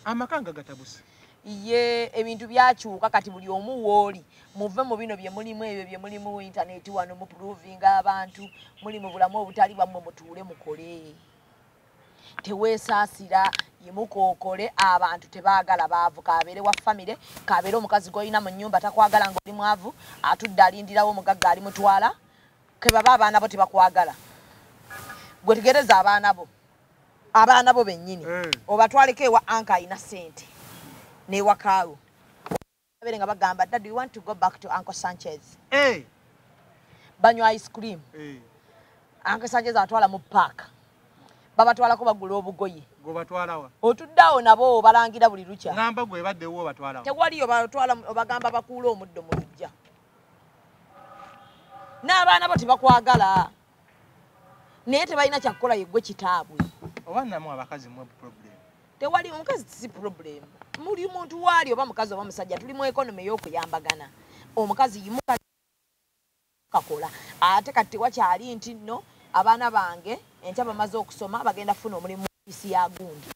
amakanga gatabuse ye ebintu byakyuka kati buli omu wooli muve mu bino bye mulimu ebyo bye mulimu internet wano mu proving abantu muli mu bulamu obutali bamwe mutuule mukole teweesaasira yimukokole abantu tebaagala baavu kabeere wa family kabeere omukazi goyina mu nnyumba takwagala ng'oli mwavu atudde alindirawo omugagga ali mutwala ke baba abaana bo tebakwagala gwe tegereza abaana bo bennyini obatwaleko ewa anka alina ssente n'ewakaawo abere nga bagamba dad we want to go back to Uncle Sanchez banywa ice cream Uncle Sanchez atwala mu park babatwalako bagula obugoye gobatwalawa otuddawo nabo balangira buli lukya ngamba gwe baddewo batwalawa tewaliyo batwala obagamba bakuula omuddo mu lujja n'abaana bo tebakwagala naye tebalina kyakukola yeggwe kitaabwe obannamu abakazi mwe problem tewali omukazi si problem muli muntu waali oba mukazi oba musajja tuli mu economy y'okuyambagana omukazi yimuka kakola ate kati tewakyali nti nno abaana bange enkya bamaze okusoma bagenda funa omulimu isi ya gundi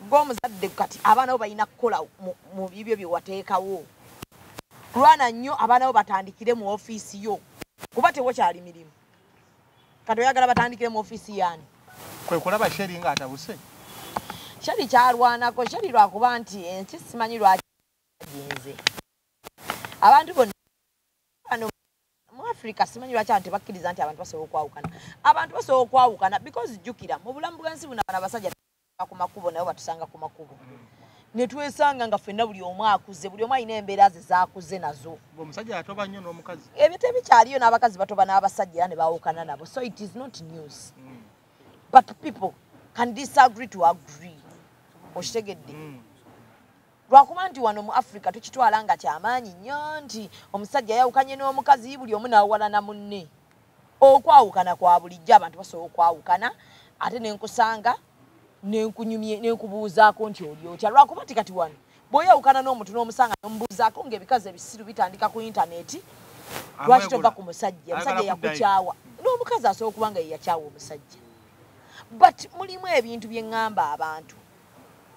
ng'omuzadde kati abaana bo balina kukola mu bibyo bye wateekawo lwana nnyo abaana bo batandikire mu ofiisi yo kuba tewakyali mirimu kati oyagala batandikire mu ofiisi yaani kwe kulaba Sheri nga atabuse Sheri kyalwanako Sheri lwakuba nti ensi simanyi lwaki agenze abantu bonna mu Africa simanyi lwaki abantu tebakkiriza nti abantu basobola okwawukana abantu basobola okwawukana because jjukira mu bulamu bw'ensi buno abana basajja ku makubo nabo batusanga ku makubo ne twesanga nga ffenna buli omu akuze buli omu alina embeera ze zaakuze nazo omusajja atoba nnyo n'omukazi ebyo tebikyaliyo n'abakazi batoba n'abasajja era ne baawukana nabo so it is not news but people can disagree to agree okitegedde lwakuba nti wano mu Africa tukitwala nga kyamaanyi nnyo nti omusajja yawukanye n'omukazi buli omu n'awalana munne okwawukana kwa bulijjo abantu basobola okwawukana ate nenkusanga nenkunyumye nenkubuuzaako nti oli otya lwakuba nti kati wano bw'oyawukana n'omuntu n'omusanga n'omubuuzaako ng'ebikazi ebisiru bitandika ku intaneti lwaki tova ku musajja omusajja yakukyawa n'omukazi asobola okuba nga ye yakyawa omusajja but mulimu ebintu bye ŋŋamba abantu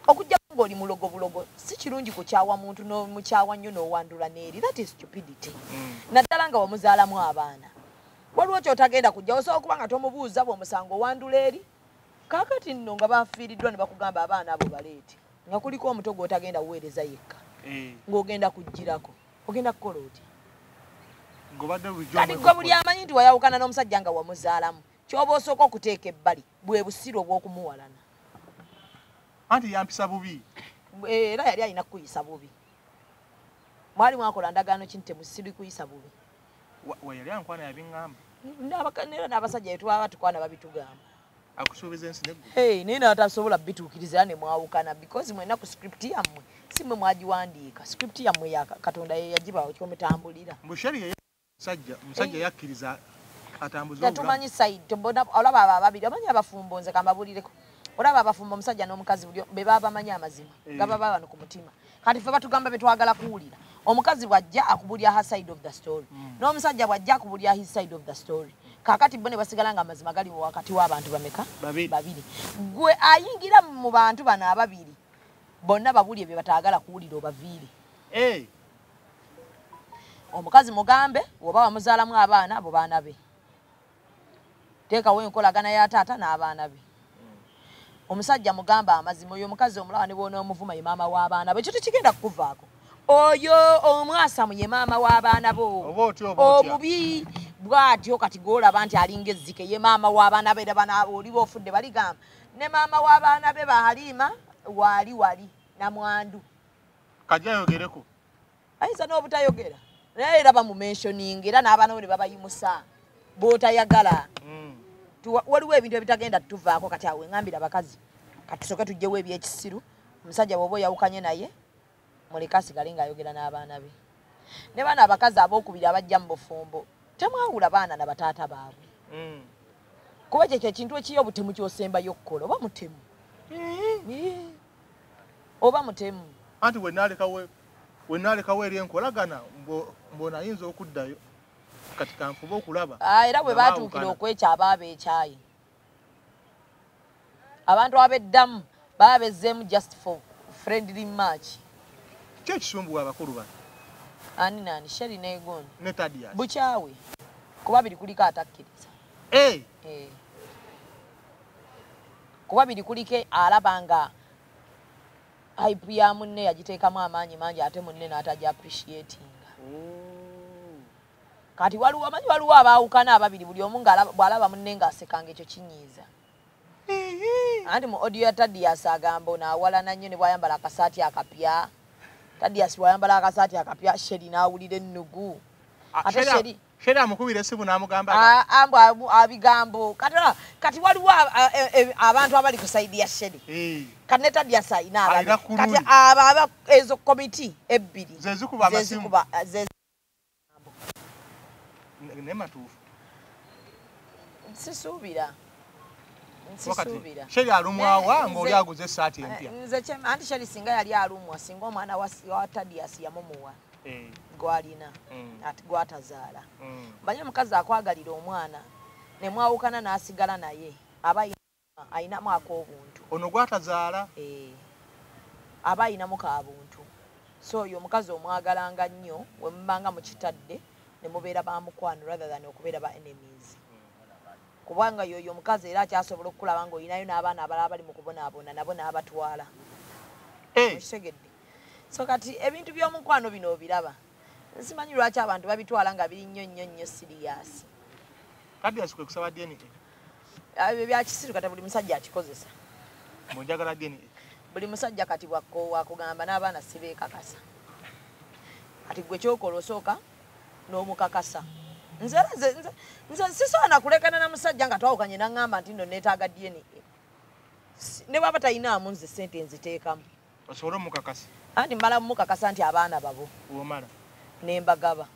okujja ng'oli mulogo bulogo si kirungi kukyawa muntu n'omukyawa nnyo n'owandula n'eri that is stupidity naddala nga wamuzaalamu abaana waliwo ky'otagenda kujja osobola okuba nga tomubuuza bw'omusanga owandula eri kaakati nno nga bafiiriddwa ne bakugamba abaana abo baleete nga kuliko omuto gw'otagenda kuweereza yekka ng'ogenda kujjirako ogenda kukola otya kati gwe buli amanyi nti wayawukana n'omusajja nga wamuzaalamu kyoba osooka okuteeka ebbali bwe busiru obw'okumuwalana anti yampisa bubi era yali alina kukuyisa bubi mwali mwakola ndagaano kintu temusiri kuyisa bubi weyali ankwana yabiŋŋamba era n'abasajja betwaba tukwana babitugamba akusuubiza ensi neggu naye natasobola bituukiriza era ne mwawukana because mwena ku script yammwe si mwe mwagiwandiika script yammwe ya Katonda yagibawo kyomitambulira mbusheri musajja yakkiriza atambuza tetumanyi side olaba abo ababiri omanyi abafumbo nze kambabulireko olaba abafumbo omusajja n'omukazi be baba bamanyi amazima nga baba bano ku mutima kati ffe batugamba betwagala kuwulira omukazi bw'ajja akubulya her side of the story n'omusajja bw'ajja akubulya his side of the story kakati bo ne basigala nga amazima gali wakati w'abantu bameka babiri gwe ayingira mu bantu bano ababiri bonna babuli ebyo bataagala kuwulira obaviire omukazi mugambe oba wamuzaalamu abaana abo baana be teekawo enkolagana ya taata n'abaana be omusajja mugamba amazima oyo omukazi omulaba ne bwona omuvuma ye maama w'abaana be ekyo tekigenda kukuvaako oyo omwasamu ye maama w'abaana bo obubi bwatyo kati gwolaba nti alinga ezzike ye maama w'abaana be oliba ofudde baligamba ne maama w'abaana be Halima wali namwandu kajja ayogereko ayinza n'obutayogera naye era bamumentioning era n'abaana bo ne babayimusa b'otayagala waliwo ebintu ebitagenda tuvaako kati awe ŋŋambira abakazi kati tusooke tujjewo ebyekisiru omusajja bw'oba oyawukanye naye muleke asigale ng'ayogera n'abaana be ne baana abakazi abookubiri abajja mu bufumbo temwawula baana na bataata baabwe kuba ekyo ekintu ekiyo obutemu kyosembayo okukola oba mutemu oba mutemu anti wenaalekawo eri enkolagana mbona ayinza okuddayo kati kanfuba okulaba era bwe baatuukira okwekyaba ab'ekyayi abantu ab'eddamu baba bezzeemu just friendly match kye kisumbuwa abakulu bano ani nani Sherry negondi ne Thaddeus bukyawe kuba biri kuliko atakkiriza kuba biri kuliko alabanga hype ya munne yagiteekamu amaanyi mangi ate munne n'ataja appreciatinga kati waliwo abaawukana ababiri buli omu bw'alaba munne ng'asekanga ekyo kinyiiza anti mu audio ya Thaddeus agamba onaawalana nnyo ne bw'ayambala akasaati akapya Thaddeus bw'ayambala akasaati akapya Sherry n'awulira ennugu ate Sherry amukubira essimu n'amugamba abigambo kati waliwo abantu abali ku sayidi ya Sherry kati ne Thaddeus ayina ababi kati aba ezo komiti ebbiri zezikuba amasimu ne matuufu sisuubira Sherry alumwawa ng'oli aguze essaati empya nze anti Sherry singa yali alumwa singa omwana wa Thaddeus yamumuwa gwalina ati gwatazaala manye omukazi akwagalira omwana ne mwawukana n'asigala naye aba ayinamu ak'obuntu ono gwatazaala aba ayinamu kabuntu so oyo omukazi omwagalanga nnyo we mubanga mu kitadde ne mubeera ba mukwano rather than okubeera ba enemies kubanga yoyo omukazi era akyasobola okukulaba ng'olinayo n'abaana abalala bali mu kubonaabona nabo n'abatwala okitegedde so kati ebintu by'omukwano bino obiraba simanyi lwaki abantu babitwala nga biri nnyo siriyasi Thaddeus kwe kusaba DNA ebyo bya kisiru kati buli musajja akikozesa munjagala DNA buli musajja kati wakugamba n'abaana sibeekakasa kati gwe kyokola osooka n'omukakasa nze sisobola kulekana na musajja nga twawukanye n'aŋŋamba nti nno neetaaga DNA ne bwaba tayinaamu nze ssente nziteekamu osobola omukakasa anti mmala mumukakasa nti abaana babo womala nembagaba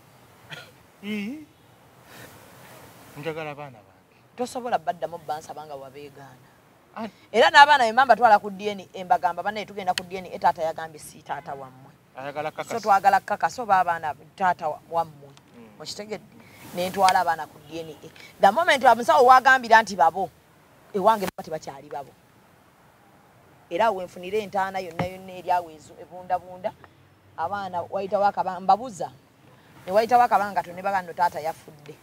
njagala abaana bange tosobola baddamu bansaba nga wabeegaana era n'abaana bemamba twala ku DNA embagamba banaye tugenda ku DNA taata yagambye si taata wammwe so twagala kakasa oba abaana taata wammwe okitegedde nentwala abaana ku DNA the moment omusawo wagambira nti babo ewange bati bakyali babo era wenfunire entaana yonna eryawo ebundabunda abaana wayitawo akabambabuza ne wayitawo akabanga to ne bagano taata yafudde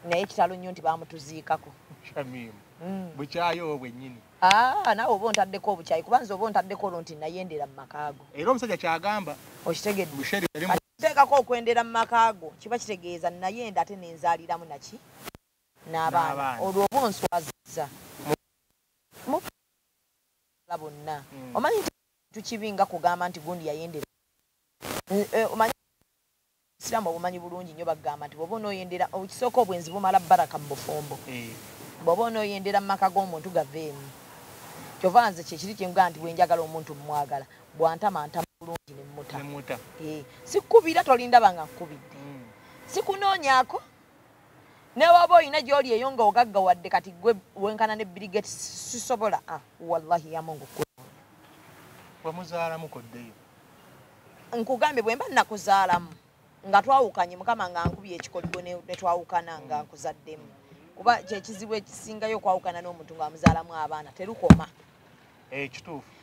naye kitalo nnyo nti bamutuziikako shamimu bukyayo bwennyini naawe oba ontaddeko obukyayi kuba nze oba ontaddeko olwo nti nayendera mu makaago era omusajja kyagamba okitegedde teekako okwendera mu makaago kiba kitegeeza nayenda ate nenzaaliramu naki n'abaana olwo oba onswazizza bonna omanyi nti tukibinga kugamba nti gundi yayendera omanyi siramu obumanyi bulungi nnyo bagamba nti bwoba onooyendera okisooka obwenzi bumala baraka mu bufumbo bwoba onooyendera mu maka g'omuntu gaveemu kyova nze kyekiri kyengamba nti bwenjagala omuntu mmwagala bwantama bulungi nemmuta sikkubira tolindaba nga nkubidde sikunoonyaako newaba olina gy'oli eyo nga ogaggawadde kati gwe wenkana ne Bill sisobola wallahi yamungu wamuzaalamu koddeyo nkugambye bwe mba nakuzaalamu nga twawukanye mukama nga nkubye ekikoligo ne twawukana nga nkuzaddemu kuba kyekizibu ekisingayo okwawukana n'omuntu ng'amuzaalamu abaana terukoma kituufu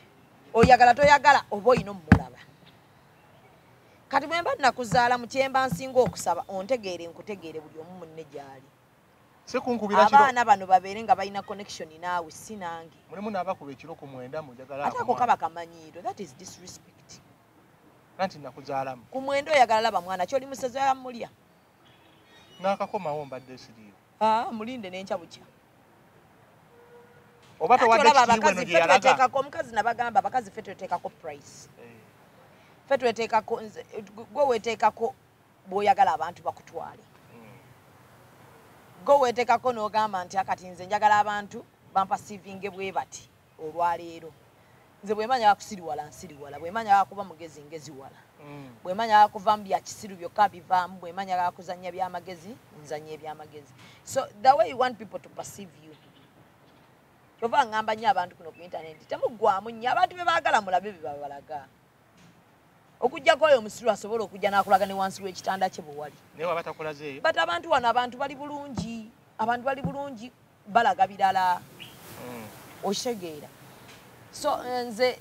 oyagala toyagala oba olina omulaba kati bwe mba nakuzaalamu kyemba nsinga okusaba ontegeere nkutegeere buli omu munne gy'ali abaana bano babeere nga balina connection naawe si nange mulimu n'abakuba ekiro ku 9 mujagala ate ako kaba kamanyiiro that is disrespect anti nakuzaalamu ku 9 oyagala laba mwana kyoli museze yamulya n'akakomawo mbadde siriyo mulinde n'enkya bukya oba towadde ekitiibwa gye yalaga omukazi nabagamba abakazi ffe tweteekako price ffe tweteekako gwe weeteekako bw'oyagala abantu bakutwale gwe weeteekako n'ogamba nti akati nze njagala abantu bampasiivinge bwe bati olwaleero nze bwemanya bakusiriwala nsiriwala bwemanya bakuba mugezi ngeziwala bwemanya bakuva mu byakisiru byokka bivaamu bwemanya bakuzanya byamagezi nzanya ebyamagezi so the way you want people to perceive you kyova ngamba nnyo abantu kuno ku intaneti temuggwamu nnyo abantu be baagala mulabe bye babalaga okujjako oyo omusiru asobola okujja n'akulaga ne wansi w'ekitanda kye bwe wali naye waba takulazeeyo but abantu wano abantu bali bulungi balaga birala okitegeera so nze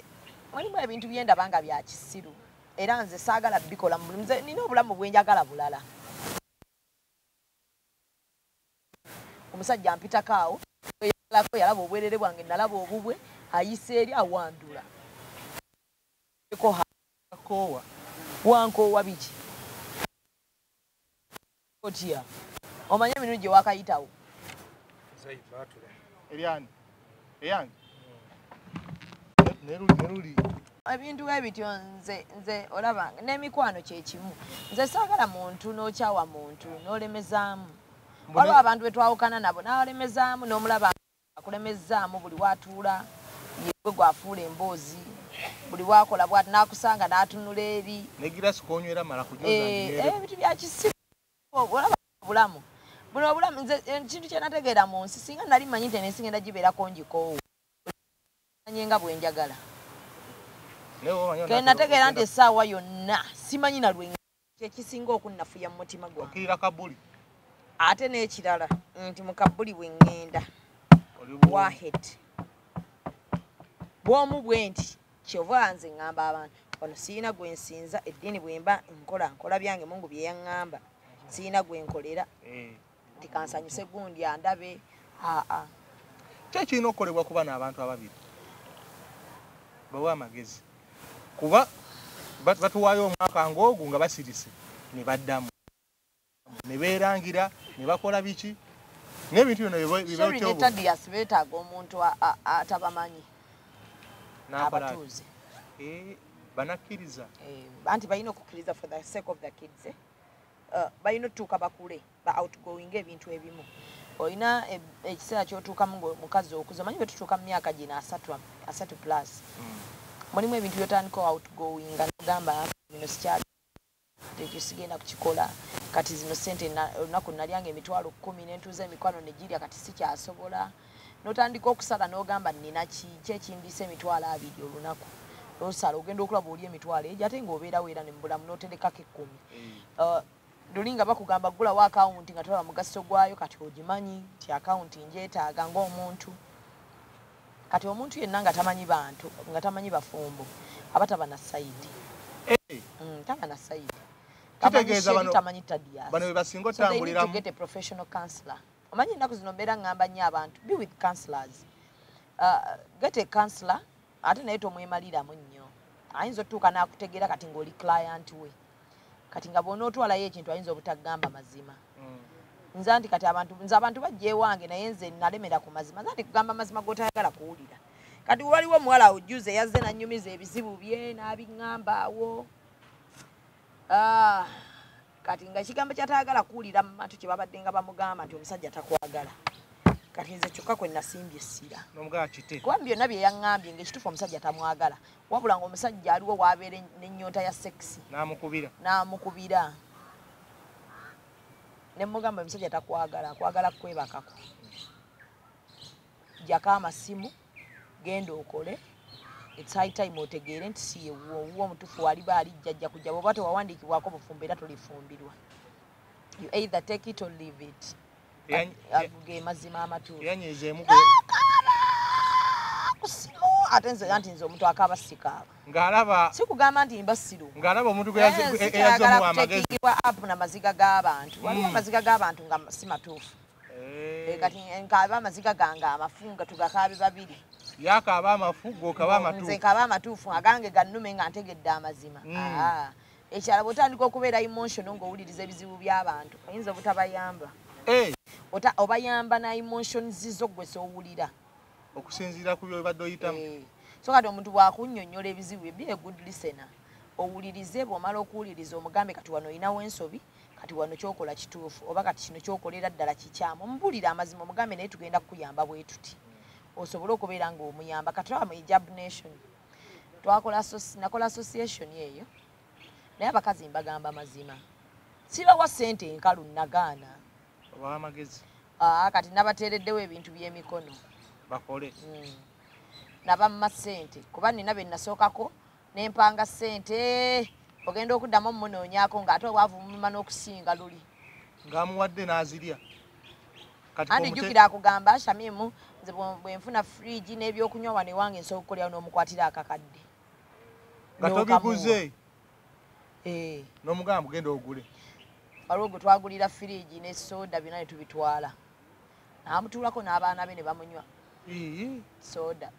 mulimu ebintu byendaba nga bya kisiru era nze saagala bikola nze nina obulamu bwenjagala bulala. Omusajja mpitako awo yalaba obwerere bwange nalaba obubwe ayise eri awandula wankoowa biki otya omanye emirimu gye wakayitawo eyange neruli ebintu ebityo nze olaba n'emikwano kyekimu nze saagala muntu n'okyawa muntu n'olemezaamu waliwo abantu betwawukana nabo n'olemezaamu n'omulaba akulemezaamu buli watuula yegwe gwafuula emboozi buli wakola bwati n'akusanga n'atunula eri ebintu bya kisiru olaba obulamu buno obulamu nze ekintu kye nategeera mu nsi singa nali manyi nti ensi ngenda gibeerako njikoowo manye nga bwenjagala ke nategeera nti essaawa yonna simanyi na lwe kyekisinga okunnafuya mu mutima gwange ate n'ekirala nti mu kabbuli bwe ŋŋenda wahed bw'omu bwe nti kyova nze ŋŋamba abantu ono siina gwe nsinza eddiini bwe mba nkola byange Mungu bye yaŋŋamba siina gwe nkolera nti kansanyuse gundi andabe kyekirina okukolebwa ku bano abantu ababiri bawa amagezi kuba batuwaayo omwaka ng'ogu nga basirise ne baddamu ne beerangira ne bakola biki n'ebintu bino bibeetadiyasi beetaaga omuntu atabamanyi abatuuze banakkiriza anti balina okukkiriza for the sake of the kids balina otutuuka bakule ba outgoing ebintu ebimu olina ekiseera kyotuukamu mukazi okuza omanyi betutuuka mu myaka gino 3 plus mulimu ebintu byotandika outgoing nga nogamba bino sikyali ekyo sigenda kukikola kati zino sente olunaku nalyanga emitwalo 10 nentuuza emikwano negirya kati sikyasobola notandika okusala n'ogamba nina ki ekindisa emitwalo 2 olunaku nosala ogenda okulaba oli emitwalo egyo ate ng'obeerawo era ne mubulamu n'oterekako 10 luli nga bakugamba gulawo akawunti nga tolaba mugaso gwayo kati ogimanyi nti akawunti njeetaaga ng'omuntu kati omuntu yenna nga tamanyi bantu nga tamanyi bafumbo aba taba na sayidi taba na sayidi kitegeeza tamanyi tadiyasi bano bebasinga otambuliramu to get a professional counselor omanyi ennaku zino mbeera ngamba nnyo abantu be with counselors get a counselor ate naye tomwemaliramu nnyo ayinza otuuka n'akutegeera kati ng'oli client we kati nga bw'onootwalayo ekintu ayinza obutagamba mazima nze anti kati abantu bajja ewange naye nze nalemera ku mazima nze anti kugamba mazima g'otayagala kuwulira kati waliwo omuwala awujjuze yazze nanyumiza ebizibu bye n'abiŋŋamba awo kati nga ekigambo kyatayagala kuwulira mu matu kye babadde nga bamugamba nti omusajja takwagala kati nze kyokka kwe nasimbye essira kuba byonna bye yaŋŋambye ng'ekituufu omusajja tamwagala wabula ng'omusajja aliwo waabeera n'ennyonta ya sekisi n'amukubira ne mugamba omusajja takwagala akwagala kwebakako jjako amasimu genda okole it's high time otegeere nti si yewuwo omutuufu waliba alijja ajja kujja bw'oba tewawandiikibwako bufumbo era tolifumbirwa you either take it or leave it ge mazima amatuufu kusimu ate nze anti nze omuntu akaaba sikaaba ng'alaba sikugamba nti mbasiru ng'alaba omuntu gwe yazeemu amagezi apu n'amaziga g'abantu waliwo amaziga g'abantu nga si matuufu kati nkaaba amaziga gange amafu nga tugakaabe babiri yakaaba amafu gokaba amatuufu nze nkaaba amatuufu agange gannume nga ntegedde amazima ekyala bw'otandika okubeera emotional ng'owuliriza ebizibu by'abantu oyinza obutabayamba obayamba na emotions zo gwe soowulira okusinziira ku byobadde oyitamu so kati omuntu bwakunnyonnyola ebizibu be a good listener owulirize bw'omala okuwuliriza omugambe kati wano olinawo ensobi kati wano kyokola kituufu oba kati kino kyokolera ddala kikyamu omubuulire amazima omugambe naye tugenda kukuyamba bwe tuti osobole okubeera ng'omuyamba kati olaba mu Hijab Nation nakola association eyo naye abakazi mbagamba mazima sibawa ssente enkalu nagaana amagezi kati nabateereddewo ebintu by'emikono bakole nabamma ssente kuba nina be nasookako nempanga ssente ogenda okuddamu omunoonyako ng'ate obwavu mumuma n'okusinga luli ng'amuwadde n'azirya andi jjukira akugamba Shamimu nze bwe nfuna fridge n'ebyokunywa wano ewange nsobola okukolerawo n'omukwatira akakadde gatobiguze n'omugamba genda ogule waliwo gwe twagulira firiji ne soda bina ne tubitwala namutuulako n'abaana be ne bamunywa soda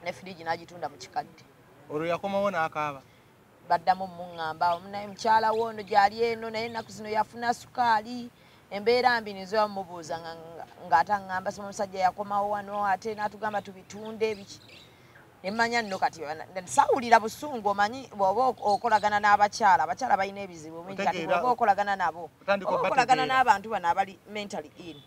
ne firiji n'agitunda mu kikadde olwo yakomawo n'akaaba baddamu muŋŋamba omunaye mukyala wono gyali eno naye ennaku zino yafuna sukaali embeera mbi nizo bamubuuza ng'ate aŋŋamba sima omusajja yakomawo wano ate n'atugamba tubitunde biki ne mmanya nno kati sawulira busungu omanyi bw'oba okolagana n'abakyala abakyala balina ebizibu bingi kati bw'oba okolagana nabo oba okolagana n'abantu bano abali mentally in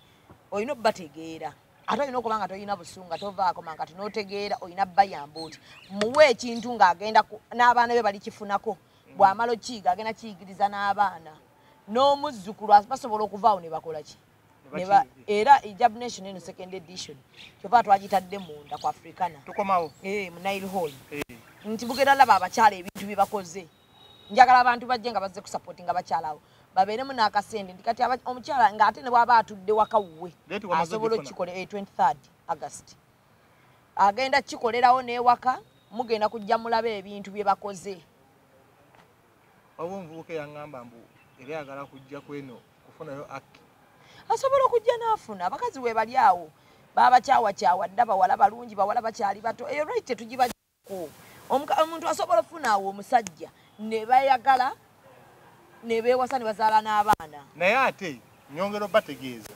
olina obbategeera ate olina okuba nga tolina busungu tovaako mankati n'otegeera olina bayamba oti muwe ekintu ng'agenda n'abaana be balikifunako bw'amala okiyiga agenda kiyigiriza n'abaana n'omuzzukulu basobola okuvaawo ne bakola ki era Hijab Nation eno second edition kyova twagitadde munda ku Africana tukomawo mu Nile Hall nti bugenda laba abakyala ebintu bye bakoze njagala abantu bajje nga bazze kusupportinga abakyala abo babeeremu n'akasende nti kati omukyala ng'ate ne bw'aba atudde waka wuwe asobola okukikola 23 August agenda kikolerawo n'ewaka mugenda kujja mulaba ebintu bye bakoze waliwo omuvubuka eyaŋŋamba mbu era ayagala kujja kweno kufunayo aki asobola okujja n'afuna abakazi we bali awo babakyawa dda bawala balungi bawala bakyali bato eyo right tetugibajjako omuntu asobola ofuna awo omusajja ne bayagala ne beewasa ne bazaala n'abaana naye ate nyongero bategeeza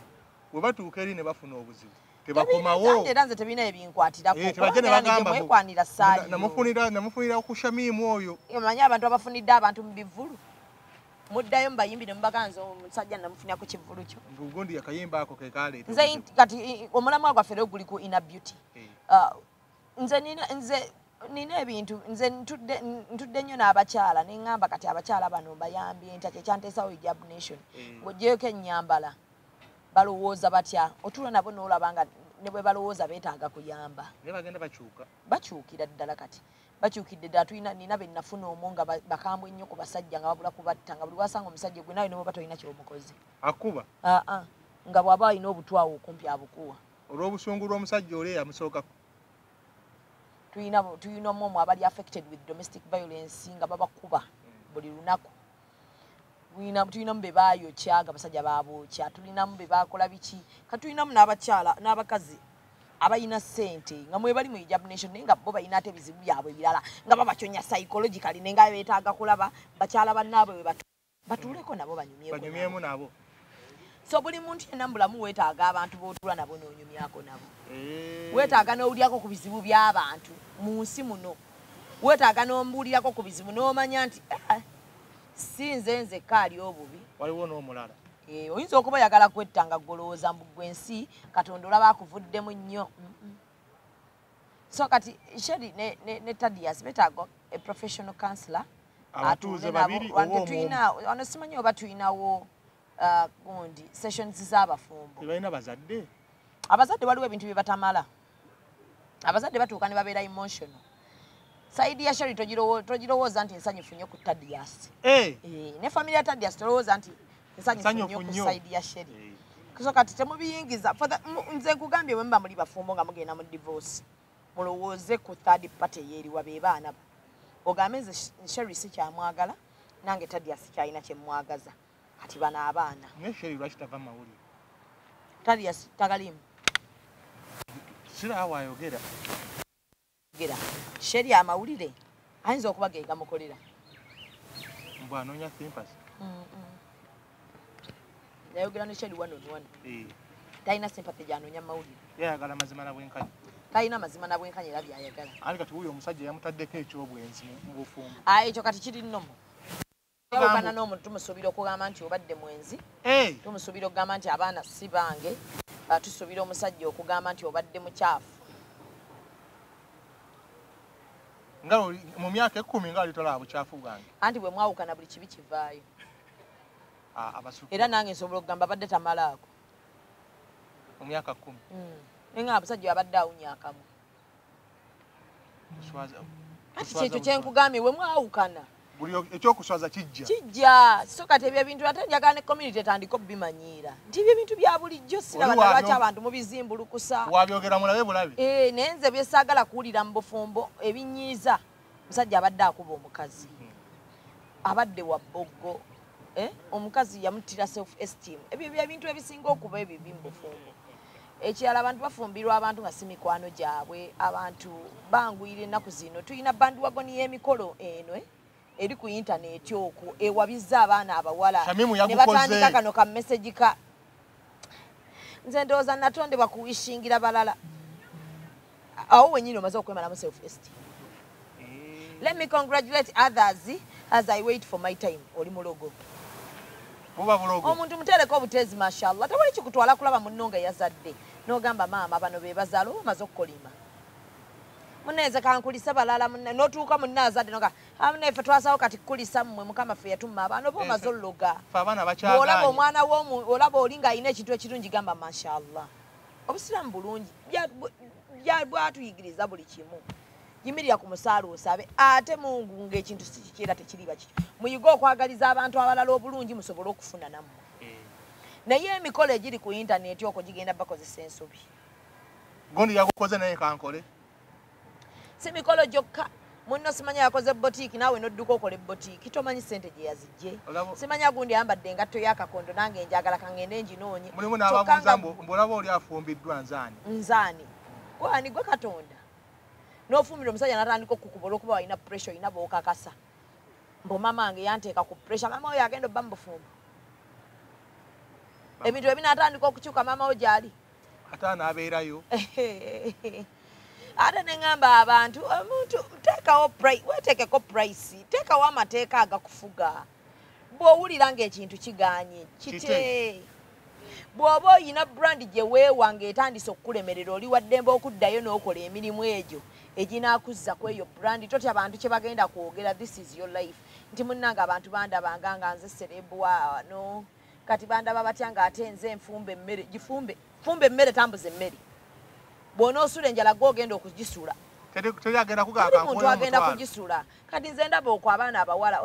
we batuuka eri ne bafuna obuzibu tebakomawo era nze tebirina ebinkwatirakokwanira saali namufunira ku Shamimu oyo omanyi abantu abafunidde abantu mu bivulu muddayo mubayimbi ne mubaganza omusajja namufunira ku kivulu kyo gundi akayimba ako kekaleeta nze kati omulamwa gwaffe leo guli ku inner beauty nze nina ebintu nze ntudde nnyo n'abakyala ne ŋŋamba kati abakyala bano bayambye ntya kyekyanteesawo Hijab Nation ng'oggyeko ennyambala balowooza batya otuula nabo n'olaba nga ne bwe balowooza beetaaga kuyamba naye bagenda bakyukira ddala kati bakyukidde ddala nina be nnafuna omwo nga bakambwe ennyo ku basajja nga babula kubatta nga buli wasanga omusajja gwe nawe ne bwoba tolina ky'omukozi akuba nga bw'aba alina obutwawo okumpi abukuwa olw'obusungu lw'omusajja oli eyamusookako tulina omwo abali affected with domestic violence nga babakuba buli lunaku tulinamu be baayokya nga basajja babookya tulinamu be bakola biki kati tulinamu n'abakyala n'abakazi abayina ssente nga mwe bali mu Hijab Nation naye nga bo balina ate ebizibu byabwe ebirala nga babakyonya psychologically nenga beetaaga kulaba bakyala bannaabwe we batuuleko nabo banyumyemu nabo so buli muntu yenna mu bulamu weetaaga abantu b'otuula nabo n'onyumyako nabo weetaaga n'owulyako ku bizibu by'abantu mu nsi muno weetaaga n'ombuulirako ku bizibu n'omanya nti si nze nzekka ali obubi waliwo n'omulala oyinza okuba oyagala kwetta nga golowooza mbu gwensi Katonda olaba akuvuddemu nnyo so kati Sheri ne Tadias betaaga a professional counselor abatuuze babiri ono simanyi oba tulinawo gundi sessions z'abafumbo tebalina bazadde abazadde waliwo ebintu bye batamala abazadde batuuka ne babeera emotional saidi ya Sheri togirowooza nti nsanyufu nnyo ku Tadias ne family ya Tadias tolowooza nti nsanyufu nnyo ku saidi ya Sheri so kati temubiyingiza nze nkugambye bwe muba muli bafumbo nga mugenda mu divorce mulowooze ku third party eyeeriwa be baana ogambe nze Sheri si kyamwagala nange Tadias kyalina kyemmwagaza kati bano abaana naye Sheri lwaki tava mawulire Tadias tagalimu siraawo ayogera Sheri amawulire ayinza okuba ge gamukolera mbw anoonya sympathy yayogera ne Sheri wano talina sympathy gyanoonya mawulire yayagala mazima na bwenkanya talina mazima na bwenkanya era byayagala ali kati wuyo omusajja yamutaddeko ekyobwenzi mu bufumbo ekyo kati kiri nnomo yawukana n'omuntu tumusuubira okugamba nti obadde mwenzi tumusuubira okugamba nti abaana si bange tusuubira omusajja okugamba nti obadde mukyafu nga mu myaka 10 nga alitolaba bukyafu bwange anti bwe mwawukana buli kibi kivaayo era nange nsobola okugamba badde tamalaako mu myaka 10 nenga abasajja abadde awunyakamu ati kyekyo kyenkugambye bwe mwawukana buli ekyokuswaza kijja so kati ebyo ebintu ate njagala ne community etandika okubimanyiira nti ebyo ebintu bya bulijjo siraba lwaki abantu mubizimbulukusa wabyogera mulabe bulabe naye nze byesaagala kuwulira mu bufumbo ebinyiiza musajja abadde akuba omukazi abadde wa boggo omukazi yamutira self esteem ebyo byebintu ebisinga okuba ebibi mu bufumbo ekirala abantu bafumbirwa abantu nga si mikwano gyabwe abantu banguyira ennaku zino tulina bandiwagoni y'emikolo eno eri ku intaneti okwo ewabizza abaana abawala ne batandika kano ka message ka nze ndowooza natondebwa kuwishingira balala awo wenyini omaze okwemalamu self esteem. Let me congratulate others as I wait for my time. Oli mulogo. Muba mulogo. Omuntu mutereko obutezi mashallah. Tawali kikutwala kulaba munnonga yazadde. N'ogamba maama bano be bazaala omaze okukolima. Muneze kankulisa balala munne n'otuuka munne azadde n'oga amune ffe twasawo kati kukulisa mmwe mukama ffe yatumma abaana oba omaze oluloga. Ffe abaana bakyagaanye. Olaba omwana olaba oli ng'alina ekintu ekirungi gamba mashallah. Obusiraamu bulungi bwatuyigiriza buli kimu. Yimirira ku musaala osabe ate Mungu ng'ekintu sikikira tekiriba kikyo. Muyiga okwagaliza abantu abalala obulungi musobole okufuna nammwe. Naye emikolo egiri ku intaneti okwo gigenda bakozesa ensobi. Gondi yakukoze naye kankole. Si mikolo gyokka. Munno simanya yakoze boutique naawe n'odduka okole boutique tomanyi ssente gye yazijje. Simanya gundi ayambadde engatto y'akakondo nange njagala kangende njinoonye. Mulimu n'ababuuza mbulaba oli afumbiddwa nzaani. Nzaani. Gwani gwe Katonda. N'ofumira omusajja n'atandika okukubola okuba walina pressure olina b'okakasa. Mbu mama wange yanteeka ku pressure mama oyo agenda obba mu bufumbo. Ebintu ebinaatandika okukyuka mama wo gy'ali. Ate anaabeerayo. Ate ne ngamba abantu omuntu weeteekeko price teekawo amateeka agakufuga. Bw'owulira ng'ekintu kigaanye kite. Bw'oba oyina brand gye weewa ng'etandise okukulemerera oli waddembe okuddayo n'okola emirimu egyo eginaakuzza ku eyo brand totya abantu kye bagenda kwogera this is your life nti munnanga abantu bandabanga nga nze serebwa no kati bandaba batya ng'ate nze nfumba emmere fumba emmere tambuza emmere bw'onoosula enjala gw'ogenda okugisula omuntu agenda kugisula kati nze ndaba okwo abaana abawala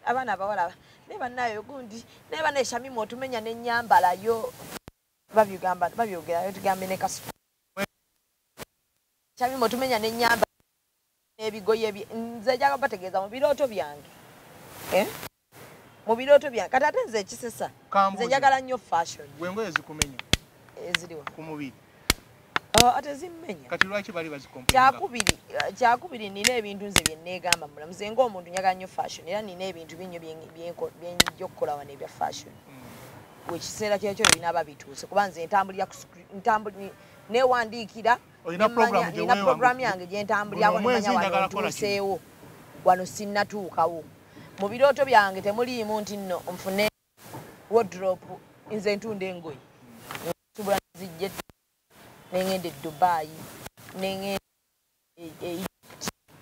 abaana abawala ne bannayo gundi ne baneshamimu otumenya n'ennyambalayo babyogerayo tugambe ne kasu shamimu otumenya n'ennyambala n'ebigoye nze njagala bategeeza mu birooto byange mu birooto byange kati ate nze ekisesa nze njagala nnyo fashion gwengoye zikumenya eziriwa ku mubiri ate zimmenya kati lwaki bali bazikompenya kyakubiri nina ebintu nze bye neegamba mulamu nze ng'omuntu njagala nnyo fashion era nina ebintu binyo byenja okukola wano ebya fashion wekiseera kyekyo binaaba bituuse kuba nze neewandiikira nina programu yange gyentambulirako nemanya wano ntuuseewo wano sinnatuukawo mu birooto byange temuliimu nti nno nfune wardrobe nze ntunda engoye nsubula nzijje nengende Dubai nengende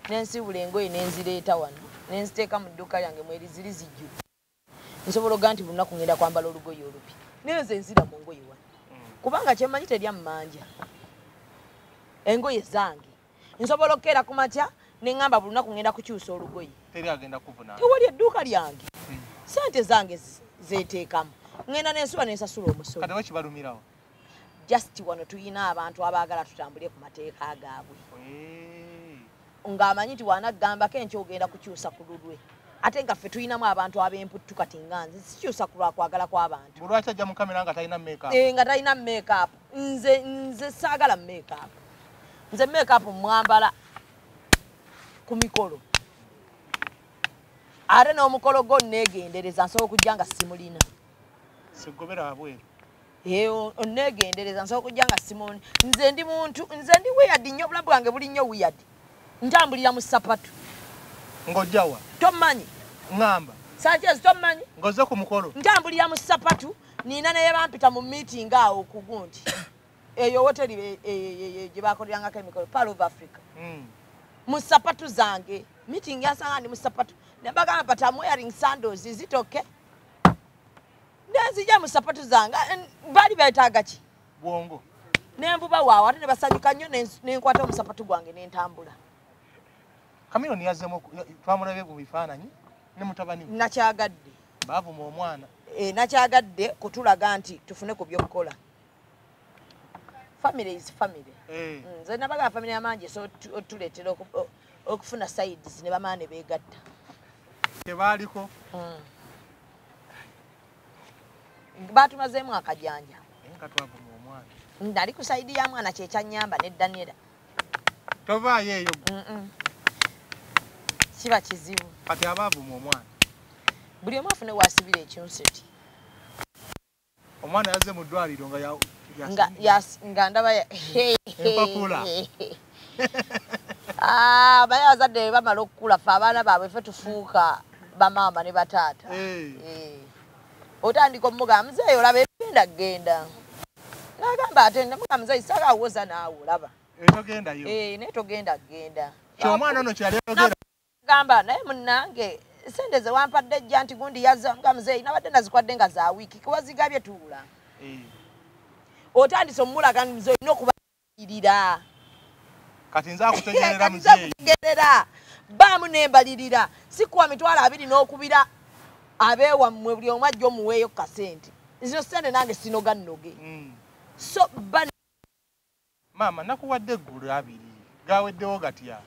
nensibula engoye nenzireeta wano nenziteeka mu dduuka lyange mweri ziri zijju nsobola oga nti lunaku ngenda kwambala olugoye olupya nenze nzira mu ngoye wano kubanga kyemmanyi terya mmanja engoye zange nsobola okukeera ku makya neŋŋamba buli lunaku ngenda kukyusa olugoye tewali edduuka lyange sente zange zeeteekamu ngenda nensuba nensasula omusolo just wano tuyina abantu abaagala tutambule ku mateeka gaabwe ng'amanyi nti wanagambako enkya ogenda kukyusa ku lulwe ate nga ffe tuyinamu abantu ab'emputtu kati nga nze sikyusa ku lwakwagala kw'abantu lwaki ajja mu kamera nga talina makeup nga talina makeup nze saagala makeup nze makeup mwambala ku mikolo ate n'omukolo gwo neegendereza nsobola okujja nga simulina sigobera wabweru oneegendereza nsobola okujja nga simulina nze ndi muntu nze ndi weird nnyo obulamu bwange buli nnyo weird ntambulira mu sapatu ng'ojjawa tomanyi ngamba Sanchez tomanyi ngoze ku mukolo ntambulira mu sapatu nina naye bampita mu meeting awo ku gundi eyo hoteli gye bakolerangako emikolo Pearl of Africa mu sapatu zange meeting yasanga ndi mu sapatu ne bagamba but I'm wearing sandals is it okay nenzija mu sapatu zange bali beetaaga ki bwongo nenvuba waawo ate ne basanyuka nnyo nenkwata omusapatu gwange nentambula Kamiloni yazzemu twamulabye mu bifaananyi ne mutabani nakyagadde baavuma omwana nakyagadde kutulaga nti tufune ku by'okukola family is family nze nabagala family amangi so tuleetera okufuna sides ne bamaane beegatta tebaaliko baatumazeemu akajanja nga twavuma omwana ndali ku sayidi ya mwana kyekyanyamba ne Daniela tovaayo eyo kiba kizibu kati abaavuma omwana buli omu afune waasibira ekyunseti omwana yazze mu ddwaliro nga ndaba empapula baye abazadde bamala okukula fe abaana baabwe fe tufuuka bamaama ne bataata otandika omugamba muzeeyi olaba ebigenda kgenda nagamba ate namuga muzeeyi saakawoza naawe olaba naye togenda kgenda kyomwana ono kyali gamba naye munnange sente ze wampadde ejja nti gundi yazza muga muzeeyi nabadde nazikwadde nga za wiiki kiwazigabye tuula otandise omulaga muzeeyi olina okubalirira kati nze akutegerera muzeeyi baamu nembalirira sikuwa mitwalo 2 n'okubira abeewammwe buli omu ajja omuweeyo ku kasente zino sente nange sinoga nnoge so maama nakuwadde eggulu 2 gaweddewo gatya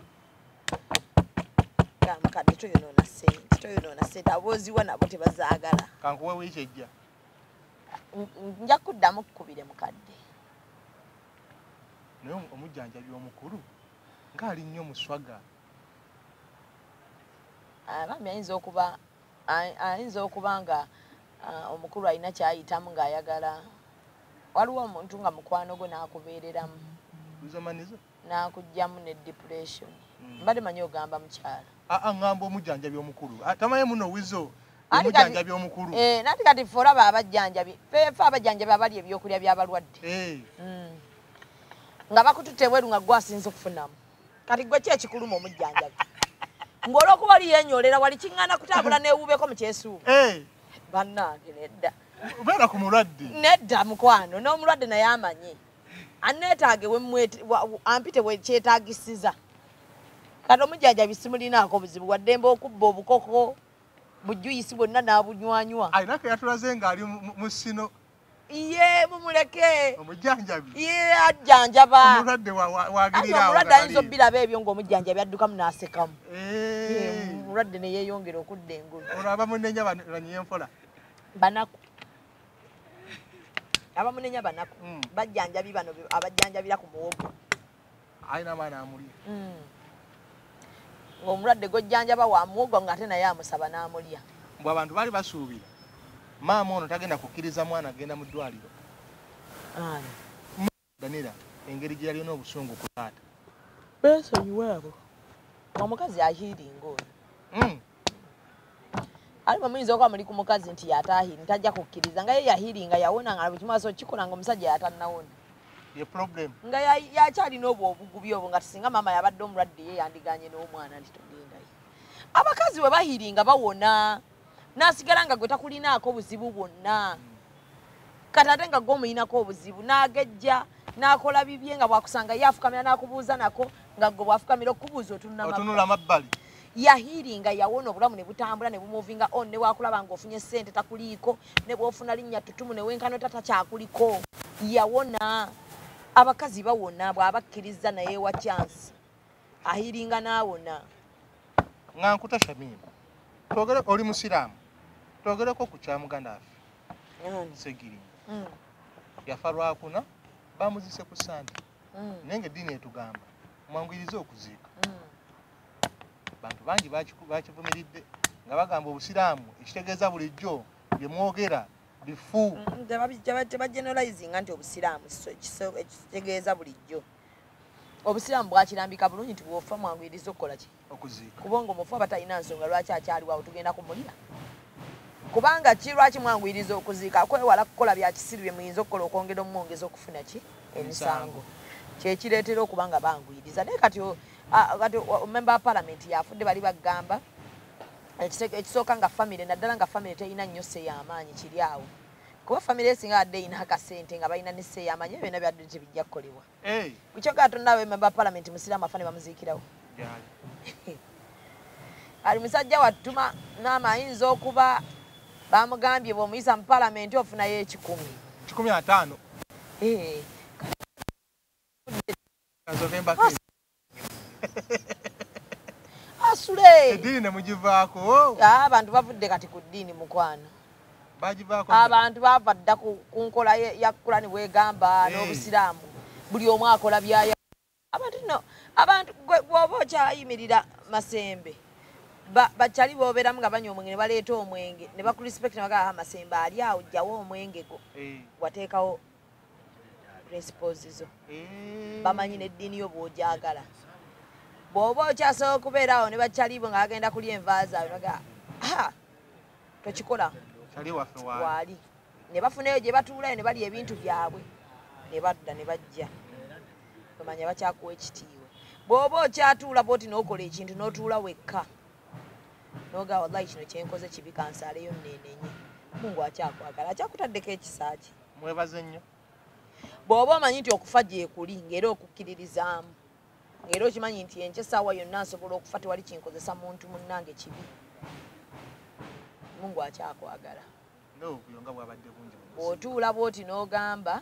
mukadde toyonoona sente abooziwa nabo tebazaagala kankuwe wiiki ejja nja kuddamu kkubire mukadde naye omujjanjabi omukulu ng'ali nnyo muswaga abaami ayinza okuba nga omukulu alina kyayitamu ng'ayagala waliwo omuntu nga mukwano gwe n'akubeereramu n'akugjamu ne depression mbadde manyi ogamba mukyala ngamba omujjanjabi omukulu tamaye muno wizo omujjanjabi omukulu nati kati fe olaba abajjanjabi fe abajjanjabi abali ebyokulya by'abalwadde nga bakututte bweru nga gwasinza okufunamu kati gwe ki ekikuluma omujjanjabi ng'olwokuba oli yenyolera wali kiŋŋaana kutambula neewuubeko mu kyesuuba bannange nedda obeera ku mulwadde nedda mukwano n'omulwadde naye amanyi aneetaage ampite wekyetaagisiza kati omujjanjabi simulinaako buzibu waddembe okubba obukoko bujuyisi bwonna n'abunywanywa alina ke yatulaze ng'ali mu ssino ye mumuleke omujjanjabi ye ajjanjaba omulwadde wagirira omulwadde ayinza obbiraba ebyo ng'omujjanjabi addukamu n'asekamu omulwadde ne yeeyongera okudda engulu olaba munenya banyenfola banaku abamunenya banaku bajjanjabi bano abajjanjabira ku muwogo alina amaana amulya ng'omulwadde gojjanjaba wa muwogo ng'ate naye amusaba n'amulya mbw abantu baali basuubira maama ono tagenda kukkiriza mwana agenda mu ddwaliro Daniela engeri gye yalina obusungu ku taata beesonyiwe abo omukazi ahiiringa oyo alimu muyinza okuba muli ku mukazi nti yataahiri tajja kukkiriza nga ye yahiiringa yawona nga bwekimaaso kikola nga omusajja yatannawona ye problem nga yakyalina obwo obugubi obwo nga tisinga maama yabadde omulwadde ye yandiganye n'omwana nti togendayo abakazi bwe bahiiringa bawona n'asigala nga gwe takulinaako obuzibu bwonna kati ate nga gwe omuyinako obuzibu n'agejja n'akola bibye nga bwakusanga ye afukamira n'akubuuza nako nga gwe bwafukamira okubuuza otunula mabbali yahiiringa yawona obulamu ne butambula ne bumuvinga on ne wakulaba ng'ofunye ssente takuliiko ne bw'ofuna linnya ttutumu ne wenkano tata kyakuliko yawona abakazi bawona bw'abakkiriza naye wa chance ahiiringa n'awona nga nkuta Shamima twogere oli musiraamu twogereko ku kya muganda affe Segirinnya yafa lwakuna bamuzise ku Sande naye ng'eddiini etugamba mwanguyirize okuziika bantu bangi bakivumiridde nga bagamba obusiraamu ekitegeeza bulijjo bye mwogera bifu tebageneralizinga nti obusiraamu ekitegeeza bulijjo obusiraamu bwakirambika bulungi nti bwofa mwanguyiriza okukola ki okuziika kubanga omufu aba talina nsonga lwaki akyaliwawo tugenda kumulya kubanga ki lwaki mwanguyiriza okuziika kwewala kukola bya kisiru bye muyinza okukola okwongera omwongeza okufuna ki emisango kyekireetera okuba nga banguyiriza naye kati memba wa palamenti yafudde bali bagamba ekisooka nga famire naddala nga famire terina nnyo sse y'amaanyi kiri awo kuba famire esinga badde erina akasente nga balina ne sse y'amaanyi byonna byadde tebijja kukolebwa kukyogera tonnawe memba wa palamenti musiraamu afa ne bamuziikirawo ali musajja wattuma maama ayinza okuba bamugambye bw'omuyisa mu palamenti ofunayo 1,500 November basule eddiini ne mugivaako abantu bavudde kati ku ddiini mukwana bagivaako abantu bava dda ku nkola ya Kurani bwegamba n'obusiraamu buli omu akola byaya abantu bw'oba okyayimirira Masembe bakyali booberamu nga banywa omwenge ne baleeta omwenge ne bakurespect ne bagamba Masembe ali awo jjawo omwenge go wateekawo principles zo bamanyi n'eddiini yo bw'ojagala bw'oba okyasobola okubeerawo ne bakyalibo nga bagenda kulya enva zaabwe naga tokikola waali ne bafunayo gye batuulayo ne balya ebintu byabwe ne badda ne bajja bamanya bakyakuwa ekitiibwa bw'oba okyatuula bwoti n'okola ekintu n'otuula wekka noga wallahi kino kyenkoze kibi kansaaleyo nneenenye Mungu akyakwagala akyakutaddeko ekisa kye mwebaze nnyo bw'oba omanyi nti okufa gyekuli ng'era okukkiririzaamu ng'era okimanyi nti enkya essaawa yonna nsobola okufa tewali kinkozesa muntu munnange kibi Mungu akyakwagala bw'otuula bwoti n'ogamba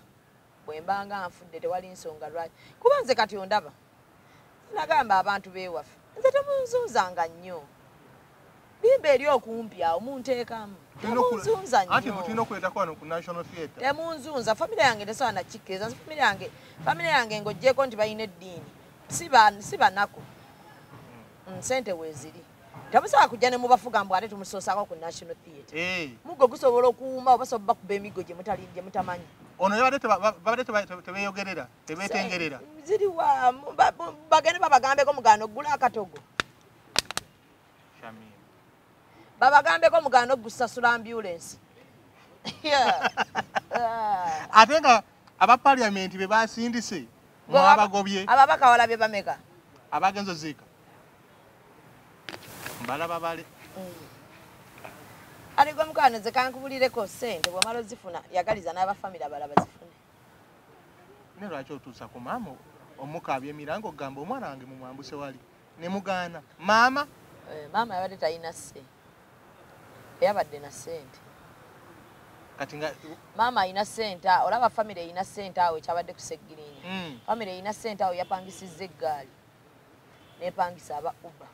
bwe mbanga nfudde tewali nsonga lwaki kuba nze kati ondaba nagamba abantu beewaffe nze temunzunzanga nnyo bimba eri okumpi awo munteekamu temunzunza nnyo temunzunza famire yange tesobola nakikkiriza famire yange ng'oggyeko nti balina eddiini si banaku ssente weeziri temusobola kujja ne mubafuga mbu ate tumusoosako ku National Theatre muggo gusobola okuwuma oba sobola kuba emiggo gye mutamanyi ono babadde tebeeyogerera tebeetengerera ziriwa bagende babagambeko mugaano oggula akatogo babagambeko mugaano ogusasula ambulance ate nga aba parliament be basindise mwabagobye ababaka walabye bameka abagenzo ziika mbalaba bale aligwe mukano ze kankubulireko ssente bwamala ozifuna yagaliza n'abafamile abalaba zifune ne lwaki otuusa ku maama omukaabya emirango ogamba omwana wange mumwambuse wali ne mugaana maama yabadde talina ssente yabadde na ssente kati nga maama alina ssente olaba famire erina ssente awo ekyabadde kuseggirinya famire erina ssente awo yapangisizza eggaali nepangisa aba uba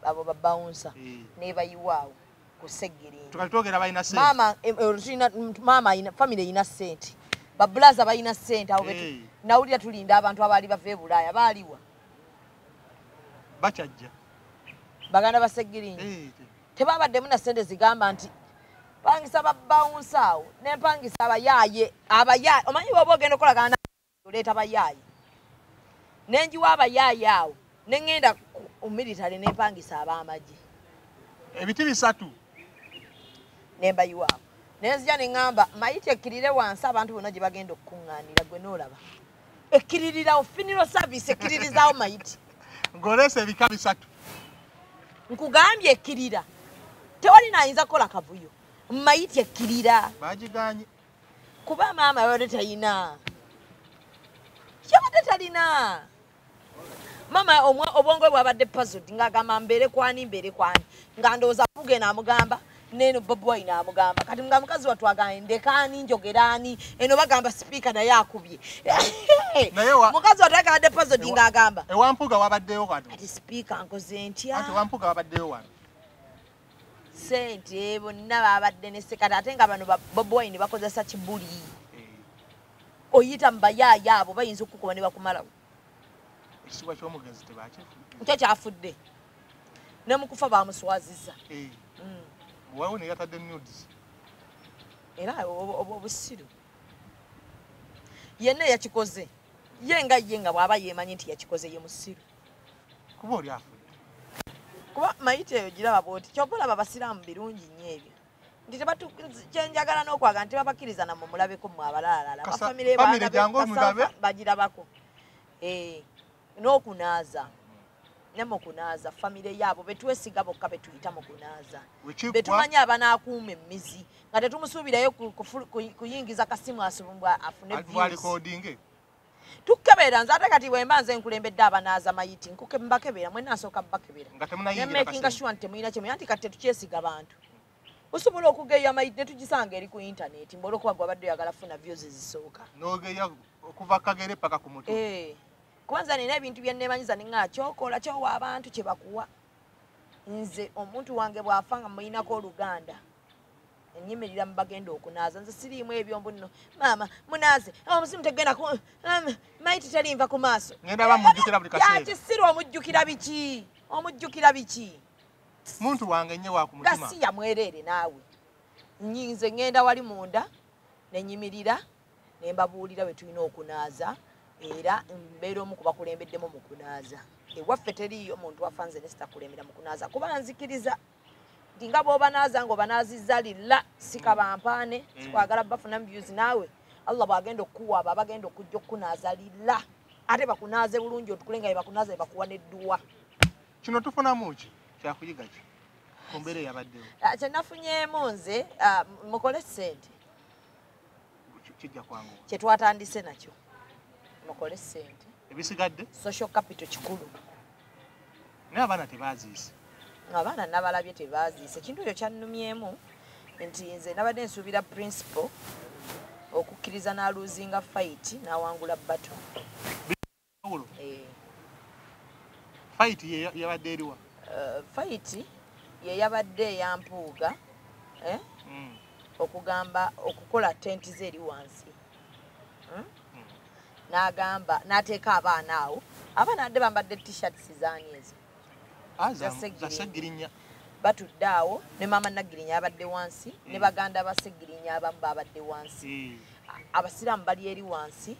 abo babawunsa nebayiwaawo kuseggirinya tukatogera balina ssente maama famire erina ssente babulaza balina ssente awo nawulira tulinda abantu abaali bava e Bulaaya baaliwa bakyajja baganda baseggirinya tebabaddemu na ssente zigamba nti pangisa babawunsa awo nempangisa abayaaye omanyi bwoba ogenda okolagana oleeta abayaaye nenjiwa abayaaye awo nengenda omilitale nempangisa ab'amagye ebiti 3 nembayiwaawo nenzija neŋŋamba mayite ekkirire wansi abantu bonna gye bagenda okukuŋŋaanira gwe noolaba ekkiririrawo funeral service ekkiririzaawo mayite ng'oleesa ebika 3 nkugambye ekkirira tewali naayinza kukola kavuyo mayite ekkirira bagiganye kuba maama yabadde talina talina mama obwongo bwabadde puzzled ng'agamba mbeere kwani nga ndowooza buge naamugamba neno Bobi Wine naamugamba kati nga mukazi wattu agambye ndekaani njogeraani eno bagamba sipiika naye akubye mukazi wattu agambadde puzzled ng'agamba ewampuga wabaddeyo wano ati sipiika nkoze ntya ati ewampuga wabaddeyo wano ssente bonna babadde ne sekati ate nga bano Bobi Wine bakozesa kibuli oyita mu bayaaye abo bayinza okukuba ne bakumalawo ekitiibwa ky'omugenzi tebakifu nkyo kyafudde ne mukufa bamuswazizza waliwo ne yatadde nudes era obusiru yenna yakikoze ye nga bw'aba yeemanyi nti yakikoze ye musiru kuba oli afudde kuba mayite eyo giraba bwoti kyova olaba abasiraamu birungi nnyo ebyo nti kyenjagala n'okwaga nti babakkiriza nammwe mulabeko mmwe abalalala bafamire bagirabako n'okunaaza ne mu kunaaza famire yaabo betwesiga bokka betuyita mu kunaaza betumanyi abanaakuuma emmizi nga tetumusuubirayo kuyingiza kasimu asubumbwa afune views tukebera nze ate kati bwemba nze nkulembedde abanaaza mayiti mbakebera mwenna nsooka mbakebera nemakinga sure nti temulina kyemanya nti kati tetukyesiga bantu osobola okugeya mayiti ne tugisanga eri ku intaneti mbola okuba gwe abadde oyagala funa views zisooka n'ogeya okuva kagere paka ku mutu kwanza nina ebintu bye nemanyiza ninga kyokola kyowa abantu kye bakuwa nze omuntu wange bwafanga muyinako oluganda enyimirira mbagenda okunaza nze siriimu ebyombo nno mama munaze omusimu tegenda ku maiti terimva ku maaso ngenda bamujjukira buli kaseera yakisirwa omujjukira biki muntu wange nnyo wa ku mutima gasi ya mwerere naawe nze ngenda wali munda nenyimirira nembabuulira bwe tulina okunaaza era mbeera omu ku bakulembeddemu mu kunaaza ewaffe teriiyo muntu wafanze ne sitakulembera mu kunaaza kuba nzikiriza nti nga bw'obanaaza ng'obanaazizza lilla sikabampaane sikwagala bafuna mbyuzi naawe Allah bw'agenda okukuwaaba abagenda okujja okukunaaza lilla ate bakunaaze bulungi otukule nga bakunaaza bakuwa n'edduwa kino tufunamu ki kyakuyiga ki ku mbeera eyabaddewo kye nafunyeemu nze mukole ssente kijja kwangu kye twatandise nakyo mukole ssente ebisigadde social capital kikulu naye abaana tebaziise abaana nabalabye tebaziise ekintu ekyo kyannumyemu nti nze nabadde nsuubira principal okukkiriza n'aluzinga fight n'awangula batto fight yabadde eriwa fight ye yabadde eyampuuga okugamba okukola tenti ze eri wansi n'agamba n'ateeka abaana awo abaana badde bambadde t-shirts zaani ezo zasegirinya batudde awo ne maama Nagirinya abadde wansi ne baganda basegirinya abamu babadde wansi abasiraamu bali eri wansi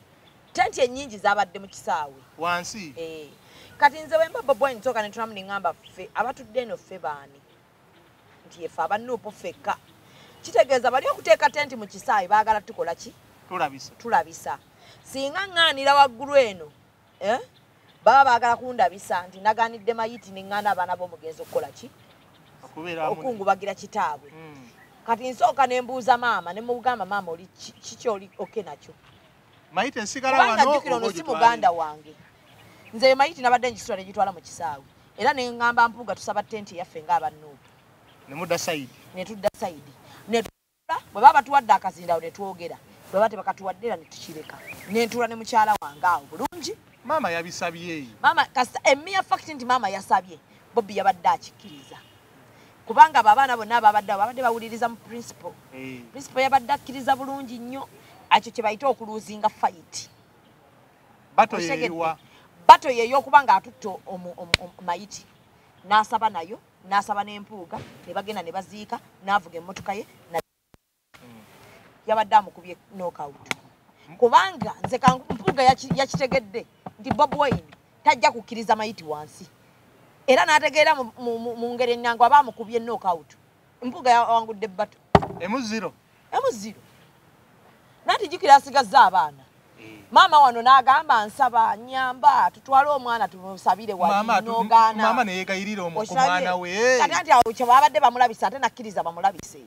tenti ennyingi zabadde mu kisaawe wansi kati nze wemba Bobi nsooka ne tulamu ne ngamba ffe abatudde eno ffe baani nti yefe abanuupu ffekka kitegeeza bali okuteeka tenti mu kisaawe baagala tukola ki tulabisa singa ŋŋaanira waggulu eno baba baagala kundabisa nti naganidde mayiti neŋŋaana abaana b'omugenzi okukola ki okungubagira kitaabwe kati nsooka ne mbuuza maama ne mugamba maama oli kiki oli oke nakyo mayiti ensigala wano jjukira ono si muganda wange nze mayiti nabadde ngisitula ne gitwala mu kisaawe era ne ŋŋamba Mpuuga tusaba tenti yaffe ng'abannuupu nemudda sayidi netudda sayidi netula bwe baba batuwadde akazindawo ne twogera bwe baba tebakatuwadde era ne tukireka nentuula ne mukyala wange awo bulungi maama yabisabye maama kasita emmiya fact nti maama yasabye Bobi yabadde akikkiriza kubanga abaana bonna ababadde babadde bawuliriza mu principal yabadde akkiriza bulungi nnyo ekyo kye bayita okuluzinga fight bato yeyo okuba nga atutte mayiti n'asaba nayo n'asaba n'Empuuga ne bagenda ne baziika n'avuga emmotoka ye yabadde amukubye knockout kubanga nze Mpuuga yakitegedde nti Bobi Wine tajja kukkiriza mayiti wansi era n'ategeera mu ngeri ennyangu aba amukubye knockout Mpuuga yawangudde bato emu 0 nati jjukira asigazza abaana maama wano n'agamba nsaba nyamba tutwale omwana tumusabire wali n'ogaana maama ne yeegayirira omwana we kati anti awo kye babadde bamulabisa ate nakkiriza bamulabise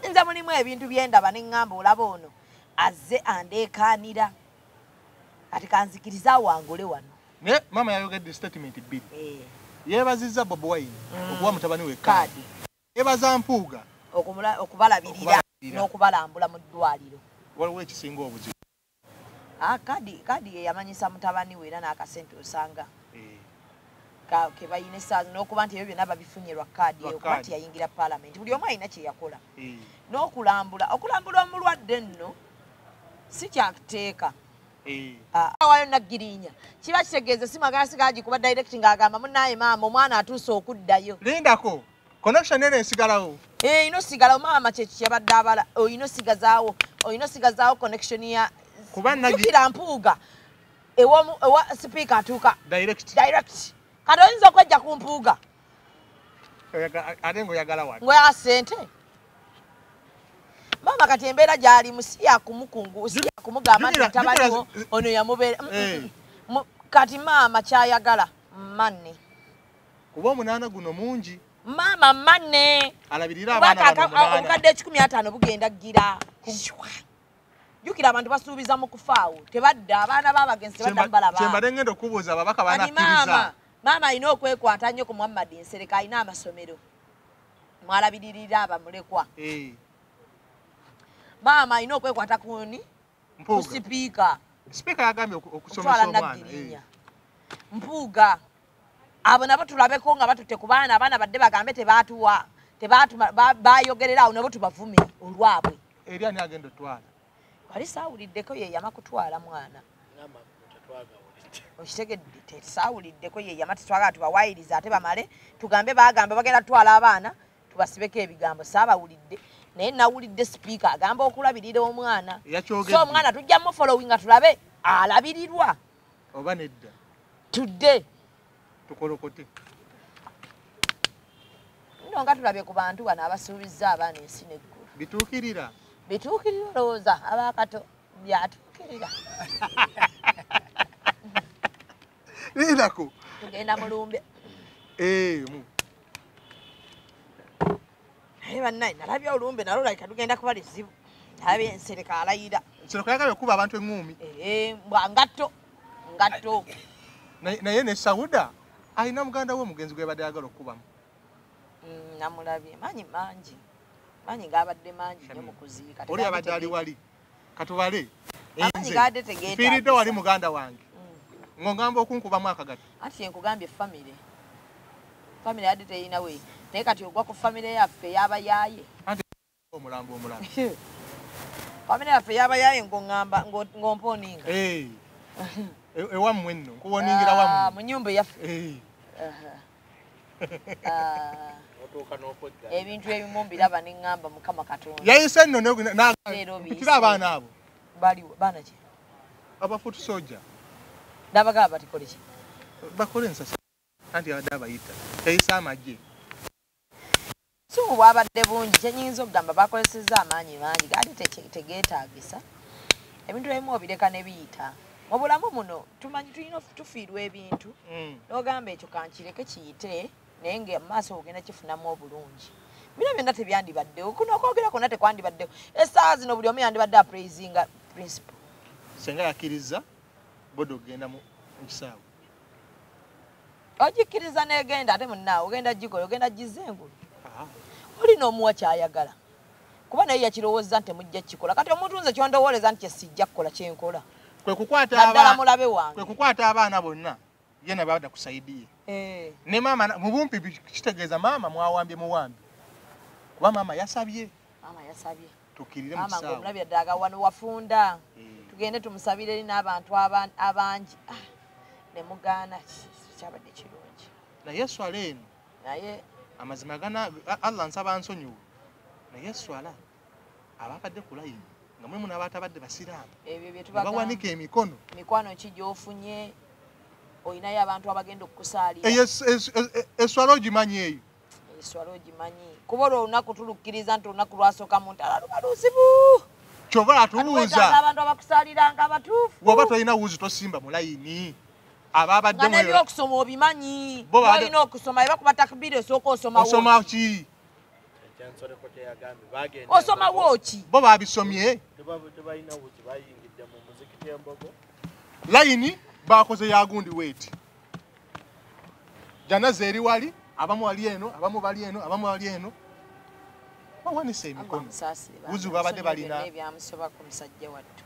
nze mulimu ebintu byendaba ne ŋŋamba olaba ono azze andeekaanira kati kanzikiriza wangule wano naye maama yayogedde statement bbiri yeebazizza Bobi Wine okuwa mutabani we kaadi yeebaza Mpuuga okubalabirira n'okubalambula mu ddwaliro waliwo ekisinga obuzibu kaadi ye yamanyisa mutabani we era n'akasente osanga ke bayina essaazi n'okuba nti ebyo byonna babifunye lwa kaadi eyo kuba nti yayingira paalamenti buli omu alina kye yakola n'okulambula omulwadde nno si kyakuteeka wayo Nagirinya kiba kitegeeza simagala sigala gikuba direct ng'agamba munaaye maama omwana atuuse okuddayo lindako connection eno esigalawo ino sigalawo maama kyekyo kyabadde abala oyina osigazaawo connection ya jjukira Mpuuga ewa sipiika atuuka direct kati oyinza okwejja ku Mpuuga ate ng'oyagala wano ngoya ssente maama kati embeera gy'alimu si yakumugamba nti mutabaniwo ono yamubeera kati maama kyayagala manne kuba omunaana guno mungi maama manne alabirira abaana bano obukadde 15 bugenda gira jjukira abantu basuubiza mu kufaawo tebadda abaana b'abagenzi tebadda balaba kyembadde ngenda okubuuza ababaka banakkiriza maama alina okwekwata nnyo ku Muhammad Nsereka alina amasomero mwalabiririra abamulekwa maama alina okwekwata ku sipiika Speaker yagambye okusomesa omwana. Mpuuga. Abo nabo tulabeko nga batutte ku baana abaana badde bagambe tebaatuwa. Bayogerera awo nabo tubavumi olwabwe. Eri ani agenda otwala? Wali saawuliddeko ye yama kutwala mwana. Okitegedde saawuliddeko ye yama tetwagala tubawayiriza ate bamale tugambe bagamba bagenda tutwala abaana tubasibeko ebigambo saabawulidde naye nawulidde sipiika agamba okulabirira omwana so omwana tujja mu following tulabe alabirirwa oba nedda tudde tukolokote nno nga tulabye ku bantu bano abasuubizza abaana ensi neggulu bituukirira olowooza abakato byatuukirira Nako. Tugenda mulumbe. Bannange nalabye olumbe nalo like tugenda kuba lizibu. Nalabye ensereka alayira. Ensereka yagabye kuba abantu engumi. Ngatto. Naye ne Sauda alina muganda we omugenzi gwe badde ayagala okubamu. Namulabye manyi mangi. Manyi gabadde mangi nnyo mu kuziika. Oli abadde ali wali. Katubale. Manyi gadde tegeeta. Fiiridde wali muganda wange. Ngongamba okunkubamu akagati. Ati enkugambye family. Family yadde teyina we. Naye kati ogwa ku family yaffe yabayaaye. Anti omulambo. Family yaffe yabayaaye ngongamba ngomponinga. Ewammwe nno nkuboningira wammwe. Mu nnyumba yaffe. Ebintu ebimu mbiraba ne ŋŋamba Mukama Katonda. Yayise nno n'akira abaana abo. Baliwo baana ki? Abafutu soja. Dabagala batikole ki? Bakole ensasa. Anti abadde abayita. Yayise amagye. Sumu bwabadde bungi kyenyinza okugamba bakolesezza amaanyi mangi gadi tegeetaagisa. Ebintu ebimu obireka ne biyita. Mu bulamu muno tumanyi tulina tufiirwa ebintu. N'ogamba ekyo kankireke kiyite naye nga mu maaso ogenda kifunamu obulungi. Bino byonna tebyandibaddewo. Kuno okwogera kwonna tekwandibaddewo. Essaawa zino buli omu yandibadde apraisinga principle. Senga yakkiriza bodo ogenda mu kisaawe. Ogikkiriza n'egenda ate munnaawe ogenda gikola ogenda gizengulu. Olina omuwa kyayagala. Kuba naye yakirowooza nti mujja kikola. Kati omuntu nze kyondowooleza nti kyesijja kukola kyenkola. Kwe kukwata abaana bonna ye ne badda kusaidiye. Ne maama mu bumpi kitegeeza maama mwawambye muwambi. Kuba maama yasabye. Tukkirire mu kisaawe. Maama ng'omulabye ddala wano wafunda. Tugende tumusabire eri n'abantu abangi. Ne mugaana kyabadde kirungi. Naye swala eno. Naye amazima gana Allah nsaba nsonyiwe. Naye swala abakadde ku layini nga mwe muna abatabadde basiraamu. Ebyo bye tubagamba. Bawanika emikono. Mikwano ki gy'ofunye oyinayo abantu abagenda okukusaalira. Eswala ogimanyi eyo. Eswala ogimanyi. Kuba olwo olunaku tulukkiriza nti olunaku lwasooka mu ntala luba luzibu. Kyova atubuuza. Abantu abakusaaliranga abatuufu. Bw'oba tolina wuzi tosimba mu layini. Ababadde nga n'ebyokusoma obimanyi. Olina okusoma eba kuba takbiri osooka osomawo. Osoma ki? Osomawo ki? Bo babisomye. Layini bakoze yagundi weti. Janaze eri wali, abamu wali eno, abamu bali eno, abamu wali eno. Bawanise emikono. Wuzi babadde balina. Ebyamusoba ku musajja wattu.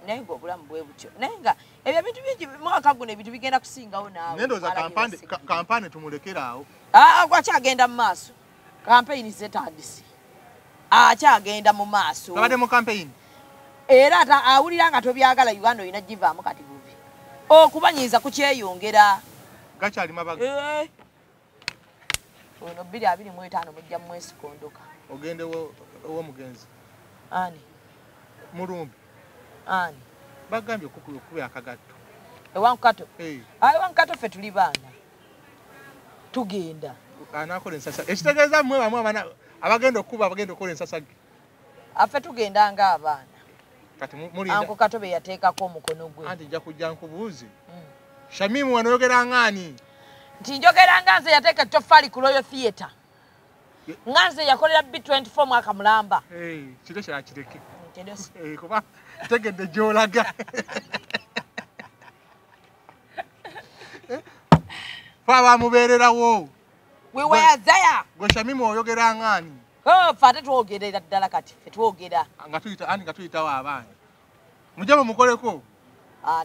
Naye ng'obulamu bwe butyo. Naye nga ebyo ebintu bingi mwaka guno ebintu bigenda kusingawo naawe. Nendoza kampani tumulekeraawo. Akyagenda mu maaso. Kampeyini zetandise. Akyagenda mu maaso. Babadde mu kampeyini. Era awulira nga tobyagala Uganda olina givaamu kati bubi. Okubanyiiza kukyeyongera. Gakyali mabaga. Ono 2025 mujja mwesikondoka. Ogende wo mugenzi. Ani? Mulumbi. Ani? Bagambye okukuba akagatto. Ewankato? Ewankato ffe tuli baana. Tugenda. Anakola ensasa. Ekitegeeza mmwe bamu abagenda okuba abagenda okukola ensasa. Affe tugenda nga abaana. Kati mulinda. Anko Katobe yateekako omukono gwe. Anti nja kujja nkubuuze. Shamimu wano yogera ng'ani? Nti njogera nga nze yateeka ettoffaali ku Royal Theatre. Nga nze yakolera B24 mwaka mulamba. Kiro kya kireke. Kuba tegedde gy'olaga. Fa bamubeererawo. We were there. Gwe Shamimu oyogera ng'ani? Ffe ate twogerera ddala kati. Ffe twogera. Nga tuyitawo abaana. mujama mukoleko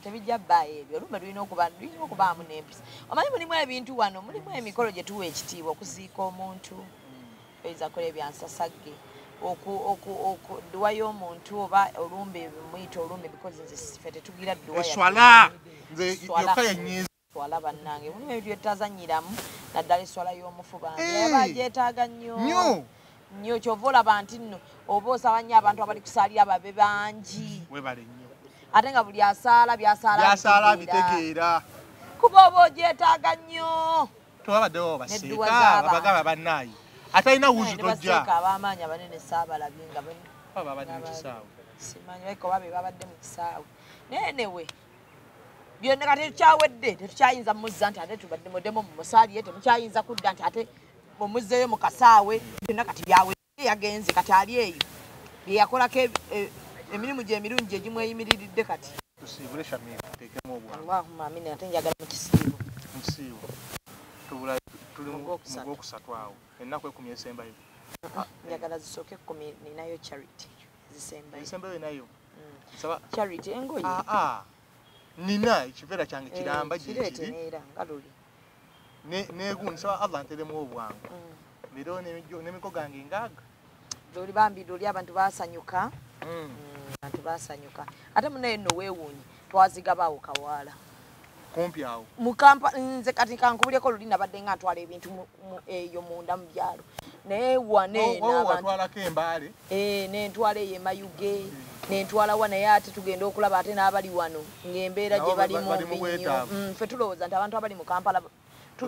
tebijja bbayo ebyo olumbe tulina okubaamu n'empisa omanyi mulimu ebintu wano mulimu emikolo gye tuwa ekitiibwa okuziika omuntu oyinza kola ebyansasagge dduwa y'omuntu oba olumbe muyita olumbe because nze sife tetugira dduwa eswala nze yokka yenyiza swala bannange mulimu ebintu byetutazanyiramu naddala eswala y'omufu bange aba gyetaaga nnyo kyova olaba nti nno oba osaba nnyo abantu abali kusaalira babe bangi webale nnyo ate nga buli asaala byasaala bitegeera kuba oba ogyetaaga nnyo tewabaddewo baseeka babagaba bannaayi ate alina wuzi tojja ab'amaanyi abanene saabalabye nga babadde mu kisaawe simanyi baliko babe babadde mu kisaawe nenewe byonna kati tetukyawedde tetukyayinza muzza nti ate tubadde muddemu mu musaaliye temukyayinza kudda nti ate mumuzzeeyo mu kasaawe byonna kati byawedde yagenze kati ali eyo byeyakolako emirimu gyemirungi egimweyimiriridde kati tusiibule Shamim tuteekemu obwangu Allahumma amina ate njagala mu kisiibo tubula tuli mu gwokusatu awo ennaku 10 esembayo njagala zisooke 10 ninayo charity zisembayo nayo charity engoye nina ekiveera kyange kiramba kireete neera nga luli neegundi nsaba Allah nteremu obwangu mbiro n'emiko gange ngaaga luli bambi luli abantu baasanyuka abantu baasanyuka ate munaye nno weewuunye twazigabaawo kawaala kumpi awo nze kati kankubuleko luli nabadde nga ntwala ebintu eyo munda mu byalo naye watwalako embaale nentwala eyo emayuge nentwala wa naye ate tugenda okulaba ate n'abali wano ng'embeera gye balimu nnyo ffe tulowooza nti abantu abali mu Kampala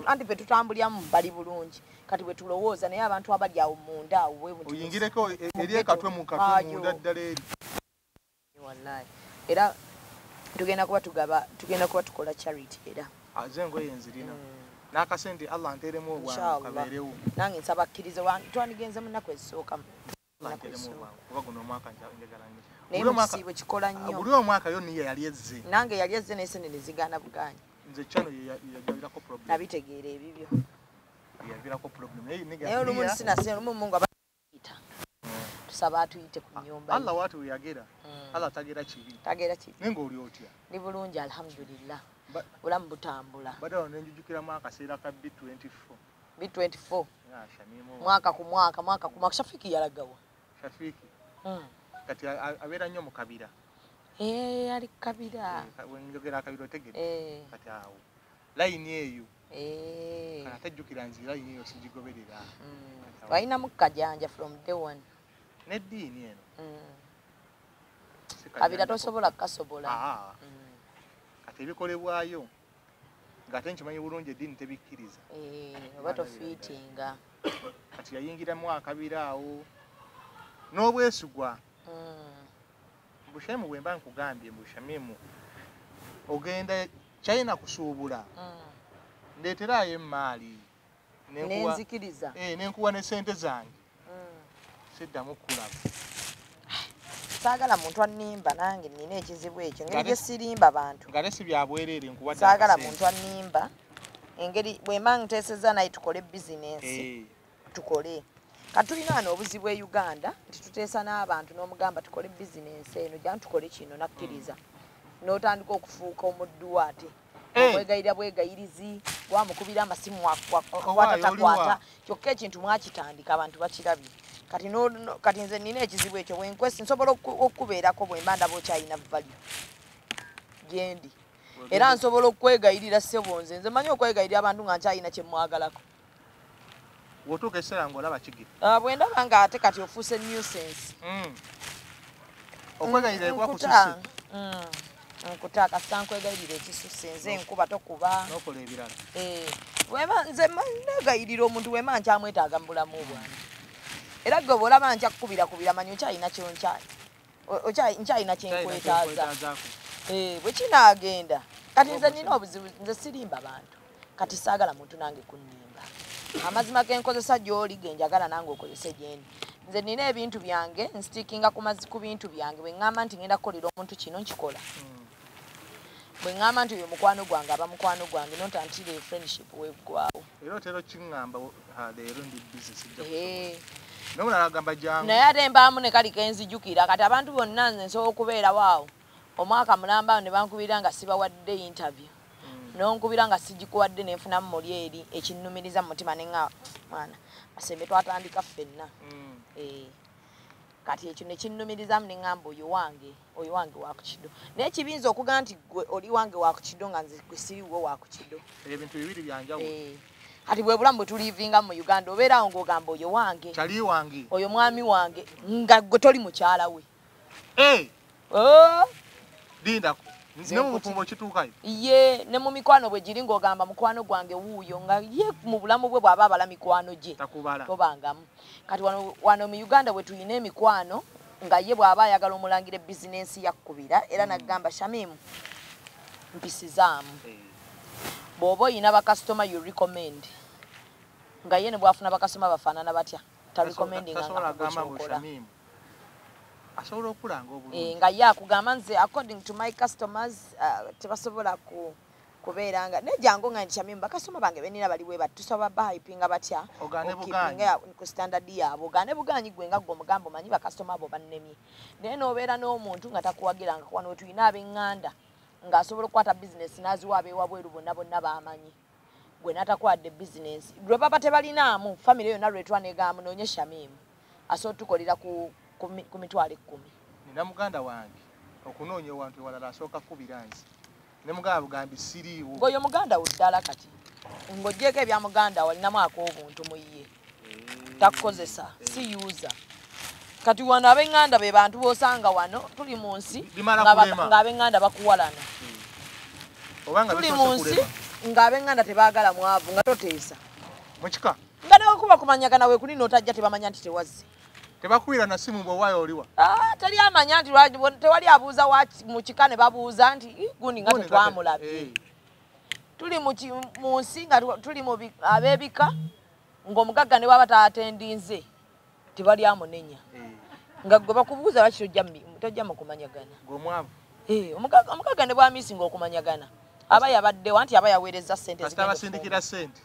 anti ffe tutambulyamu bali bulungi kati bwe tulowooza naye abantu abali awo munda awo oyingireko eri ekatwe mu katwe munda ddala eri wallahi era tugenda kuba tukola charity era aze engoye nzirina n'akasente Allah nteremu obwangu kabeerewo nange nsaba akkirize twandigenze mu nnaku ezisooka kuba guno omwaka njagala nnyo naye musiibo kikola nnyo buli omwaka yo niye yali ezze nange yali ezze n'esene ne zigaana bugaanyi nze chano yavirako problem nabitegeera ebibyo yavirako problem naye olumu sinase olumu mungu abayita tusaba atuyite ku nnyumba Allah watu yagera Allah tagera kibi nenga oli otya ni bulungi alhamdulillah bulamu butambula badawo nenjujukiramu akaseera ka B24 mwaka ku mwaka Shafiki yalagawa Shafiki kati abeera nnyo mu kabira ali kabira wenjogera akabira otegedde kati awo layini eyo kana tajjukira nzi layini eyo sigigoberera walinamu kajanja from day one neddiini eno kabira tosobola kukasobola kati ebikolebwayo ng'ate nkimanyi bulungi eddiini tebikkiriza oba tofiitinga kati yayingiramu akabira awo n'obwesigwa Bushemu bwemba nkugambye Bushamimu ogenda China kusuubula ndeeterayo emaali nenzikiriza nenkuwa ne sente zange siddamu kulaba saagala muntu annimba nange nina ekizibu ekyo ngeri gye sirimba bantu nga lesi byabwereere nkuwadde saagala muntu annimba engeri bwemba nteeseza naye tukole bizinensi tukole katulina wano obuzibu e Uganda nti tuteesa n'abantu n'omugamba tukole bizinensi eno jja tukole kino nakkiriza n'otandika okufuuka omuddu ate okwegayirira bwegayirizi wamukubira amasimu kwata kyokka ekintu mwakitandika abantu bakirabye kati nze nina ekizibu ekyo wenkwesi nsobola okubeerako bwemba ndaba okyalina value gyendi era nsobola okwegayirira ssebo nze manyi okwegayirira abantu nga nkyalina kye mwagalako wotuuka ekiseera ng'olaba kigira bwe ndaba nga ate kati ofuuse nuisance okwegayirira ekwakusise nkuta kasita nkwegayirira ekisusse nze nkuba tokuba n'okola ebirala nze negayirira omuntu wema nkyamwetaaga mu bulamu bwange era gwe bw'olaba nkyakukubira manyi okyalina nkyalina kyenkwetaaza bwe kinaagenda kati nze nina obuzibu nze sirimba bantu kati saagala muntu nange kunnimba amazima genkozesa gy'oli genjagala nange okozese gyendi nze nina ebintu byange nsitikinga ku bintu byange bwe ŋŋamba nti ngenda kukolera omuntu kino nkikola bwe ŋŋamba nti oyo mukwano gwange aba mukwano gwange not until a friendship weggwawo era otera kiŋŋamba leero ndi busy sijja n'omulala agamba jangu naye ate mbaamu ne kali kenzijukira kati abantu bonna nze nsobola okubeerawo awo omwaka mulamba ne bankubira nga sibawadde interview nonkubira nga sigikuwadde nenfunamu muli eri ekinnumiriza mu mutima nenga mwana Masembe twatandika ffenna kati ekyo nekinnumirizamu neŋŋamba oyo wange wa ku Kido naye kibinza okuga nti gwe oli wange wa ku Kido nga nze gwe siriwo wa ku Kido ebintu bibiri byanjawulo kati bwe bulamu bwe tulivinga mu Uganda obeerawo ng'ogamba oyo wange kyali wange oyo mwami wange nga gwe toli mukyala we lindako ne mu bufumbo kituukayo ye ne mu mikwano bwe giri ng'ogamba mukwano gwange wuuyo nga ye mu bulamu bwe bw'aba abala mikwano gye tobangamu kati wano mu Uganda bwe tuyina emikwano nga ye bw'aba ayagala omulangira bizinensi yakkubira era nagamba Shamimu mpisizaamu bw'oba oyina bakasitoma you recommend nga ye ne bw'afuna bakasitoma bafaanana batya tarecommendinga nga kyokola asobola okulanga obulungi nga ye akugamba nze according to my customers tebasobola kubeera nga nejangu nga Shamimu bakasitoma bange benina baliwe batusoba bahypinga batya ku standard yaabo ogaane buganyi gwe nga gwe omugamba omanyi bakasitoma abo bannemye naye n'obeera n'omuntu nga takuwagiranga wano tuyina ab'eŋŋanda ng'asobola okukwata bizinesi n'aziwa ab'ewabweru bonna baamanyi gwe n'atakwadde bizinesi lwe baba tebalinaamu famire yonna lwetwa negamba noonye Shamimu asobola tukolera ku mitwalo 10 nina muganda wange okunoonya ewantu ewalala asooka kubira nzi ne mugamba bugambi siriiwo ng'oyo muganda wo ddala kati ng'oggyeko ebya muganda walinamu ak'obuntu mu ye takukozesa si user kati wano ab'eŋŋanda be bantu b'osanga wano tuli mu nsi ng'ab'eŋŋanda bakuwalana tuli mu nsi ng'ab'eŋŋanda tebaagala mwavu nga toteesa mukika nga newakuba kumanyagana we kuli n'otajja tebamanya nti tewazze tebakuwira na simu bw'owaayo oliwa teri amanya nti tewali abuuza mu kika ne babuuza nti gundi nga tetwamulabye tuli mu nsi nga tuli mu ab'ebika ng'omugagga ne waba taatendinze tebali amunenya nga gwe bakubuuza lwaki tojja mu kumanyagana ng'omwavu omugagga ne bwamisinga okumanyagana aba yabaddewa nti aba yaweereza ssente abasindikira ssente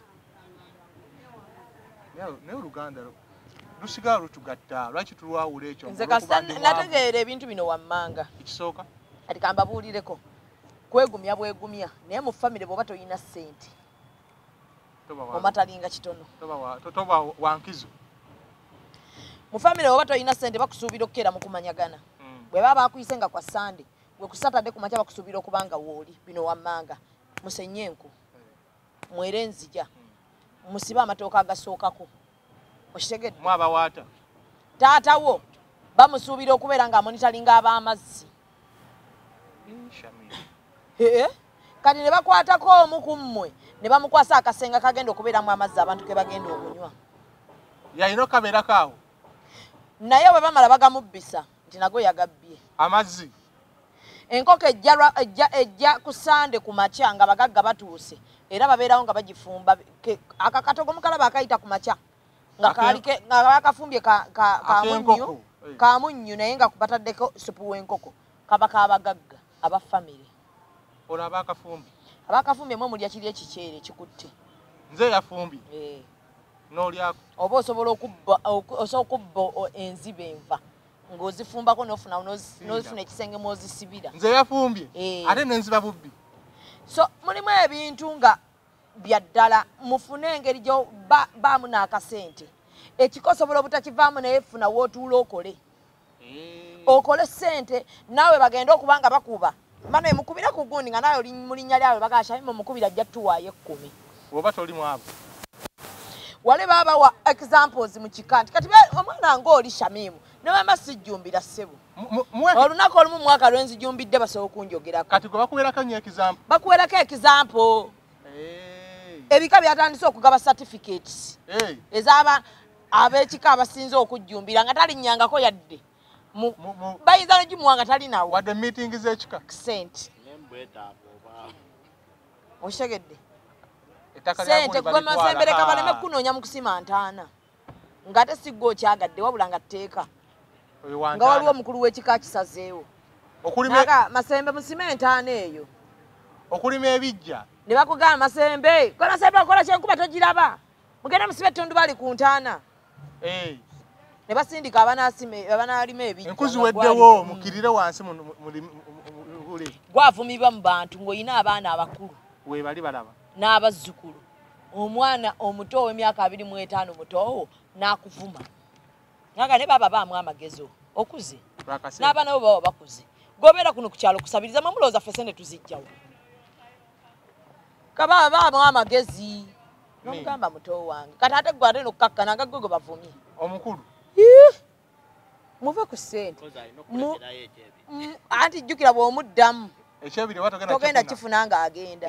naye oluganda lusigala lutugatta lwaki tulwawula ekyo nze kasita nategeera ebintu bino wammanga ekisooka kati kambabuulireko kwegumya bwegumya naye mu famire bw'oba toyina ssente omatalinga kitono toba wankizo mu famire bw'oba toyina ssente bakusuubira okukeera mu kumanyagana bwe baba bakuyise nga kwa Sande gwe ku Saturday ku makya bakusuubira okubanga wooli bino wammanga musenye enku mwere enzija musibe amatooka agasookako okitegedde mwabawaata taatawo bamusuubira okubeera nga amonitalinga ab'amazzi kati ne bakwatako omu ku mmwe ne bamukwasa akasenga kagenda okubeeramu amazzi abantu ke bagenda okunywa yalina okabeerako awo naye bwe bamala bagamubbisa nti nago yagabbye amazzi enkoko ejja ku Sande ku makya nga bagagga batuuse era babeerawo nga bagifumba akakatogo mukalaba akayita ku makya nga bakafumbye kamunnyu naye nga bataddeko supu w'enkoko kaba kabagagga aba famire olaba akafumbye abakafumbye mwe mulya kiri ekikyere kikutte nze yafumbye n'olyako oba osobola okubba enziba enva ng'ozifumbako n'ofuna ekisenge mw'ozisibira nze yafumbye ate nenziba bubbi so mulimu ebintu nga bya ddala mufune engeri gyo baamu n'akasente ekikosobola obutakivaamu naye funa wootuula okole ssente naawe bagenda okuba nga bakuba mano emukubira ku gundi nga naawe oli mu linnya lyawe bagasha mumukubira ajja tuwaayo 10 oba toli mwavu wale babawa examples mu kika nti kati omwana ng'oli Shamimu ne wema sijjumbira ssebo olunaku olumu mu mwaka lwenzijumbidde basobola okunjogerako kati gwe bakuwerako nnyo example bakuwerako example ebika byatandise okugaba certificates ezaba ab'ekika abasinze okujjumbira nga talinnyangako yadde bayinza negimuwa nga talinawo wadde meeting z'ekika sente okitegedde sente gwe Masembe leka baleme kunoonya mu kusima ntaana ng'ate sigga okyagadde wabula nga tteeka nga waliwo omukulu w'ekika kisazeewo Masembe musime entaana eyo okulima ebijja ne bakugamba Masembe okola kyenkuba togiraba mugende musibe ettundubaali ku ntaana ne basindika abanaalima ebijja enkuzi weddewo mukirire wansi Tule. Gwavumibwa mu bantu ng'oyina abaana abakulu. We bali balaba. N'abazzukulu. Omwana omuto ow'emyaka 25 mutowo n'akuvuma. Naga ne baba baamu amagezo okuze. N'abaana bo baba bakuze. Gobeera kuno ku kyalo kusabiriza mamulooza fese ne tuzijjawo. Kaba baamu amagezi. Nomugamba muto wange. Kati ate gwe ate n'okkakkana nga gwe bavumye. Omukulu. Muve ku ssente. Anti jjukira bw'omuddamu. Ekyebiri watogenda togenda kifuna nga agenda.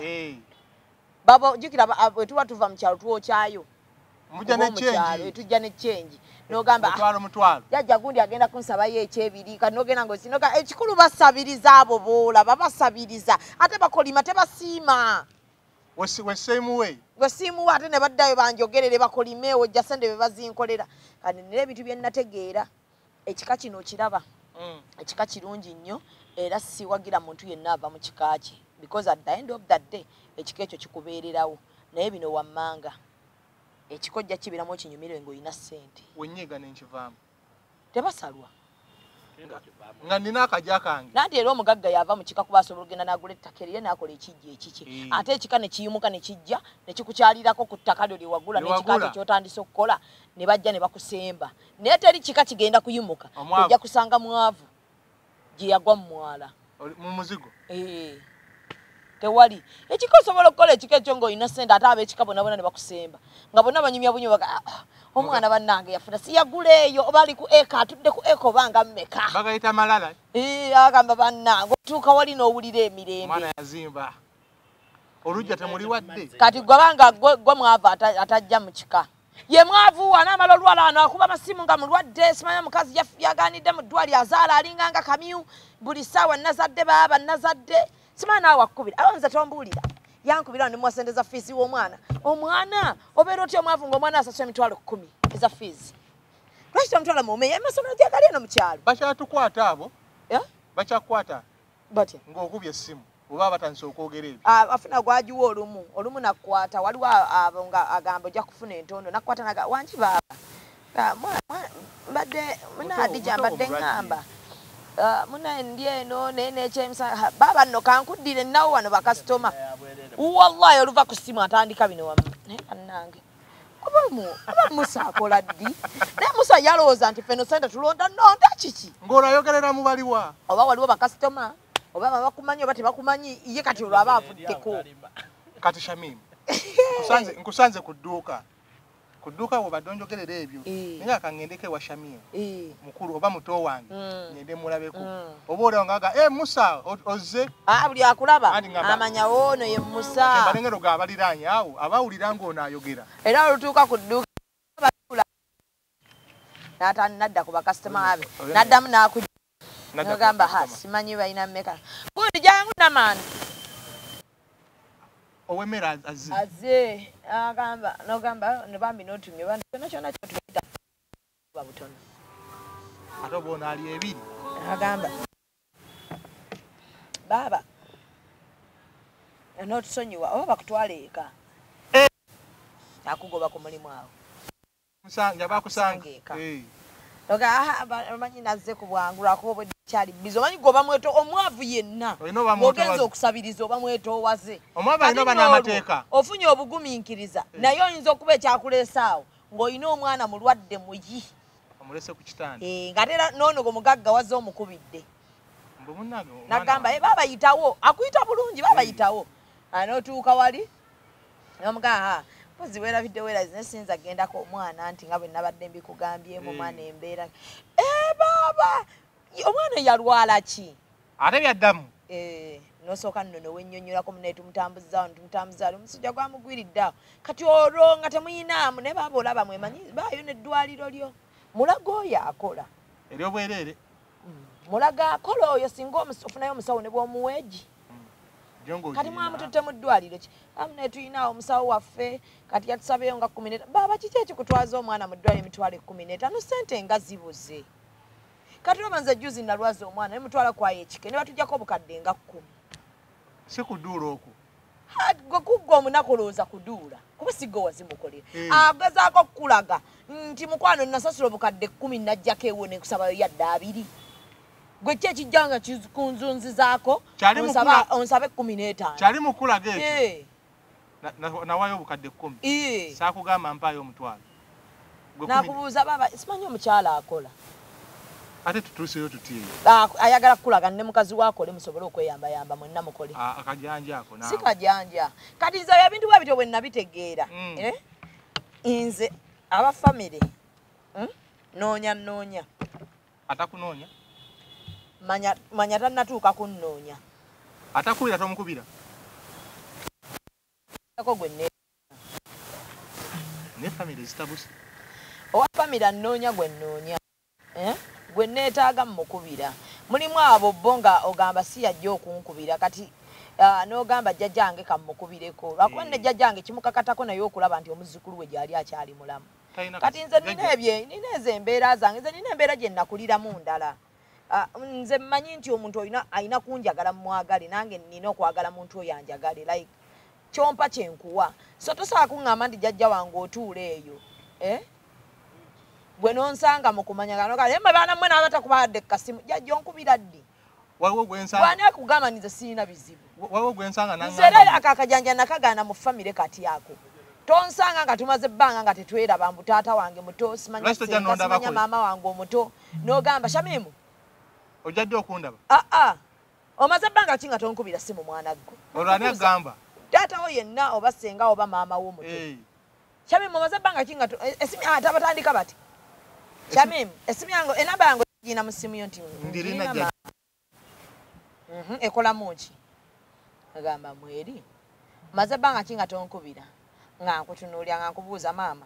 Baba jjukira bwe tuba tuva mu kyalo twokyayo. Mujja ne change. Tujja ne change. N'ogamba mutwalo. Jjajja gundi agenda kunsabayo ekyebiri kati n'ogenda ng'osinoka ekikulu basabiriza abo boolaba babasabiriza ate bakolima tebasiima. Weseemuwe. Wesiimuwe ate ne baddayo banjogerere bakolime ojja sente be bazinkolera. Kati nira ebintu bye nnategeera ekika kino okiraba. Ekika kirungi nnyo era siwagira muntu yenna ava mu kika kye because at the end of that day ekika ekyo kikubeererawo naye bino wammanga ekikojja kibiramu ekinyumire ng'olina ssente. Wenyiga n'enkivaamu. Tebasalwa. Nga nina akajja kange. Nanti era omugagga yava mu kika kuba asobola ogenda n'agula ettaka erye n'akola ekijja ekiki. Ate ekika ne kiyimuka ne kijja ne kikukyalirako ku ttaka lyo lye wagula n'ekika kyo ky'otandise okukola ne bajja ne bakusemba. Naye teri kika kigenda kuyimuka ojja kusanga mwavu gye yagwa mu mwala. Mu muzigo? Tewali. Ekika osobola okukola ekika ekyo ng'olina ssente ate ab'ekika bonna bonna ne bakusemba. Nga bonna banyumya bunyumya baga omwana bannange yafuna siyagula eyo oba ali ku eka atudde ku eka obanga mmeka. Bagayita malala. Agamba bannange otuuka wali n'owulira emirembe. Omwana yazimba. Olujja temuli wadde. Kati gwabanga gwe mwavu atajja mu kika. Ye mwavu anaamala olwala ano akuba amasimu nga mulwadde simanya mukazi yaganidde mu ddwaliro azaala alinganga kamyu buli ssaawa nazadde baaba nazadde simanya naawe akkubira awanza tombuulira yankubira ne mwasendeza fiisi w'omwana omwana obeera otya omwavu ng'omwana asasula emitwalo 10 eza fiisi lwaki tomutwala mu meya amasomero gyagali eno mu kyalo bakyatukwata abo bakyakukwata batya ng'okubye essimu oba batandise okwogera ebyo afuna gwagiwa olumu nakkwata waliwo abo nga agamba ojja kufuna entondo nakkwata naga wangi baaba mbadde munaadija mbadde ŋŋamba muna ndi eno naye n'ekyemisa baaba nno kankuddire nawo wano bakasitoma wallahi oluva ku ssimu atandika bino wamu naye bannange oba Musa akola ddi naye Musa yalowooza nti feno sente tulonda nonda kiki ng'olayogerera mu baliwa oba waliwo bakasitoma oba bakumanyi oba tebakumanyi ye kati olwo aba avuddeko kati Shamim nkusanze ku dduuka bw'obadde onjogerera ebyo naye akang'endeko ewa Shamim mukulu oba muto wange ngende mulabeko oba olaba ngaga Musa ozze buli akulaba amanya woono ye Musa balengero ga baliraanye awo abawulira ng'ono ayogera era olutuuka ku dduuka n'adda ku bakasitoma be n'addamu n'akujja nogamba simanyi balina mmeka gundi jangu namaani owemmere azze nogamba nebambi notumye kyona kyona kyotuyita butono ate oba ono ali ebiri agamba baaba n'otusonyiwa oba bakutwala eka akugoba ku mulimu awo bakusanga eka omanyi nazze ku bwangu lwakuba obwedde kyali bizi omanyi gwe oba omwavu yenna ogenza okusabiriza oba mwetoowaze ofunye obugumiikiriza naye oyinza okuba ekyakuleesa awo ng'olina omwana mulwadde muyi ng'ate era noono gwe mugagga wazze omukubidde nagamba baabayitawo akuyita bulungi baabayitawo n'otuuka wali nomugamba mpozi weerabidde weerazi naye sinza agendako omwana nti nga bwe nabadde mbikugambyemu omwana embeera baaba omwana yalwala ki ate byaddamu nosooka nno nowennyonnyolako munaye tumutambuzaawo ntumutambuzaali omusujja gwamugwiriddeawo kati olwo nga temuyinaamu naye baaba olaba mwemanyi baayo n'eddwaliro lyo mulaga oyo akola eryobwereere mulaga akola oyo singa ofunayo omusawo ne bw'omuweegi kati mwamututte mu ddwaliro ki naye tuyinaawo omusawo waffe kati yatusabeyo nga 15 baaba kiki ekikutwaza omwana mu ddwaliro emitwalo 15 sente nga zibuze kati oba nze juzi nalwaza omwana ne mutwala kwayo ekike ne batujjako obukadde nga 10 si kuduula okwo gwe kuggwa omunaku olowooza kuduula kuba sigga wazimukolera agezaako okukulaga nti mukwano nasasula obukadde 10 najjako ewo nenkusabayo yadde 2 gwe kye kijjanga kunzunzizaako onsabe 15 kyali mukula geeki nawayo obukadde 10 saakugamba mpaayo omutwalo nakubuuza baba simanyi omukyala akola ate tutuuseyo tutiiyo ayagala kukulaga ne mukazi waakole musobole okweyambayamba mwenna mukole akajanja ako si kajanja kati nze ebintu bwe bityo bwe nabitegeera nze aba famire noonya atakunoonya manya tannatuuka kunnoonya atakubira tomukubira gwe ne famire zitabuse owa famire annoonya gwe nnoonya gwe neetaaga mukubira mulimu abo bo nga ogamba si yajja okunkubira kati n'ogamba jjajjange kamukubireko lwakuba ne jjajjange kimukakatako naye okulaba nti omuzzukulu we gyali akyali mulamu kati nze nina ezo embeera zange nze nina embeera gye nakuliramu ndala nze mmanyi nti omuntu alina kunjagala mumwagale nange nina okwagala muntu oyo anjagale like kyompa kyenkuwa so tosobola kuŋŋamba nti jjajja wange otuula eyo gwe nonsanga mu kumanyagano kale mwe baana mmwe n'abatakubadde kasimu jjajja onkubira ddi bw'ani akugamba nze sirina bizibu nzera akakajanja nakagaana mu famire kati ako tonsanga nga tumaze ebbanga nga tetweraba mbu taata wange muto simanya maama wange omuto n'ogamba Shamimu ojjadde okundaba omaze ebbanga ki nga tonkubira simu mwana gwe olwani agamba taatawo yenna oba senga oba maama wo muto Shamimu omaze ebbanga ki nga tabatandika bati Shamimu esimu yange enamba yange gina mu simu yo nti ndirina ekolamu ki agamba mweri maze ebbanga ki nga tonkubira nga nkutunuulya nga nkubuuza maama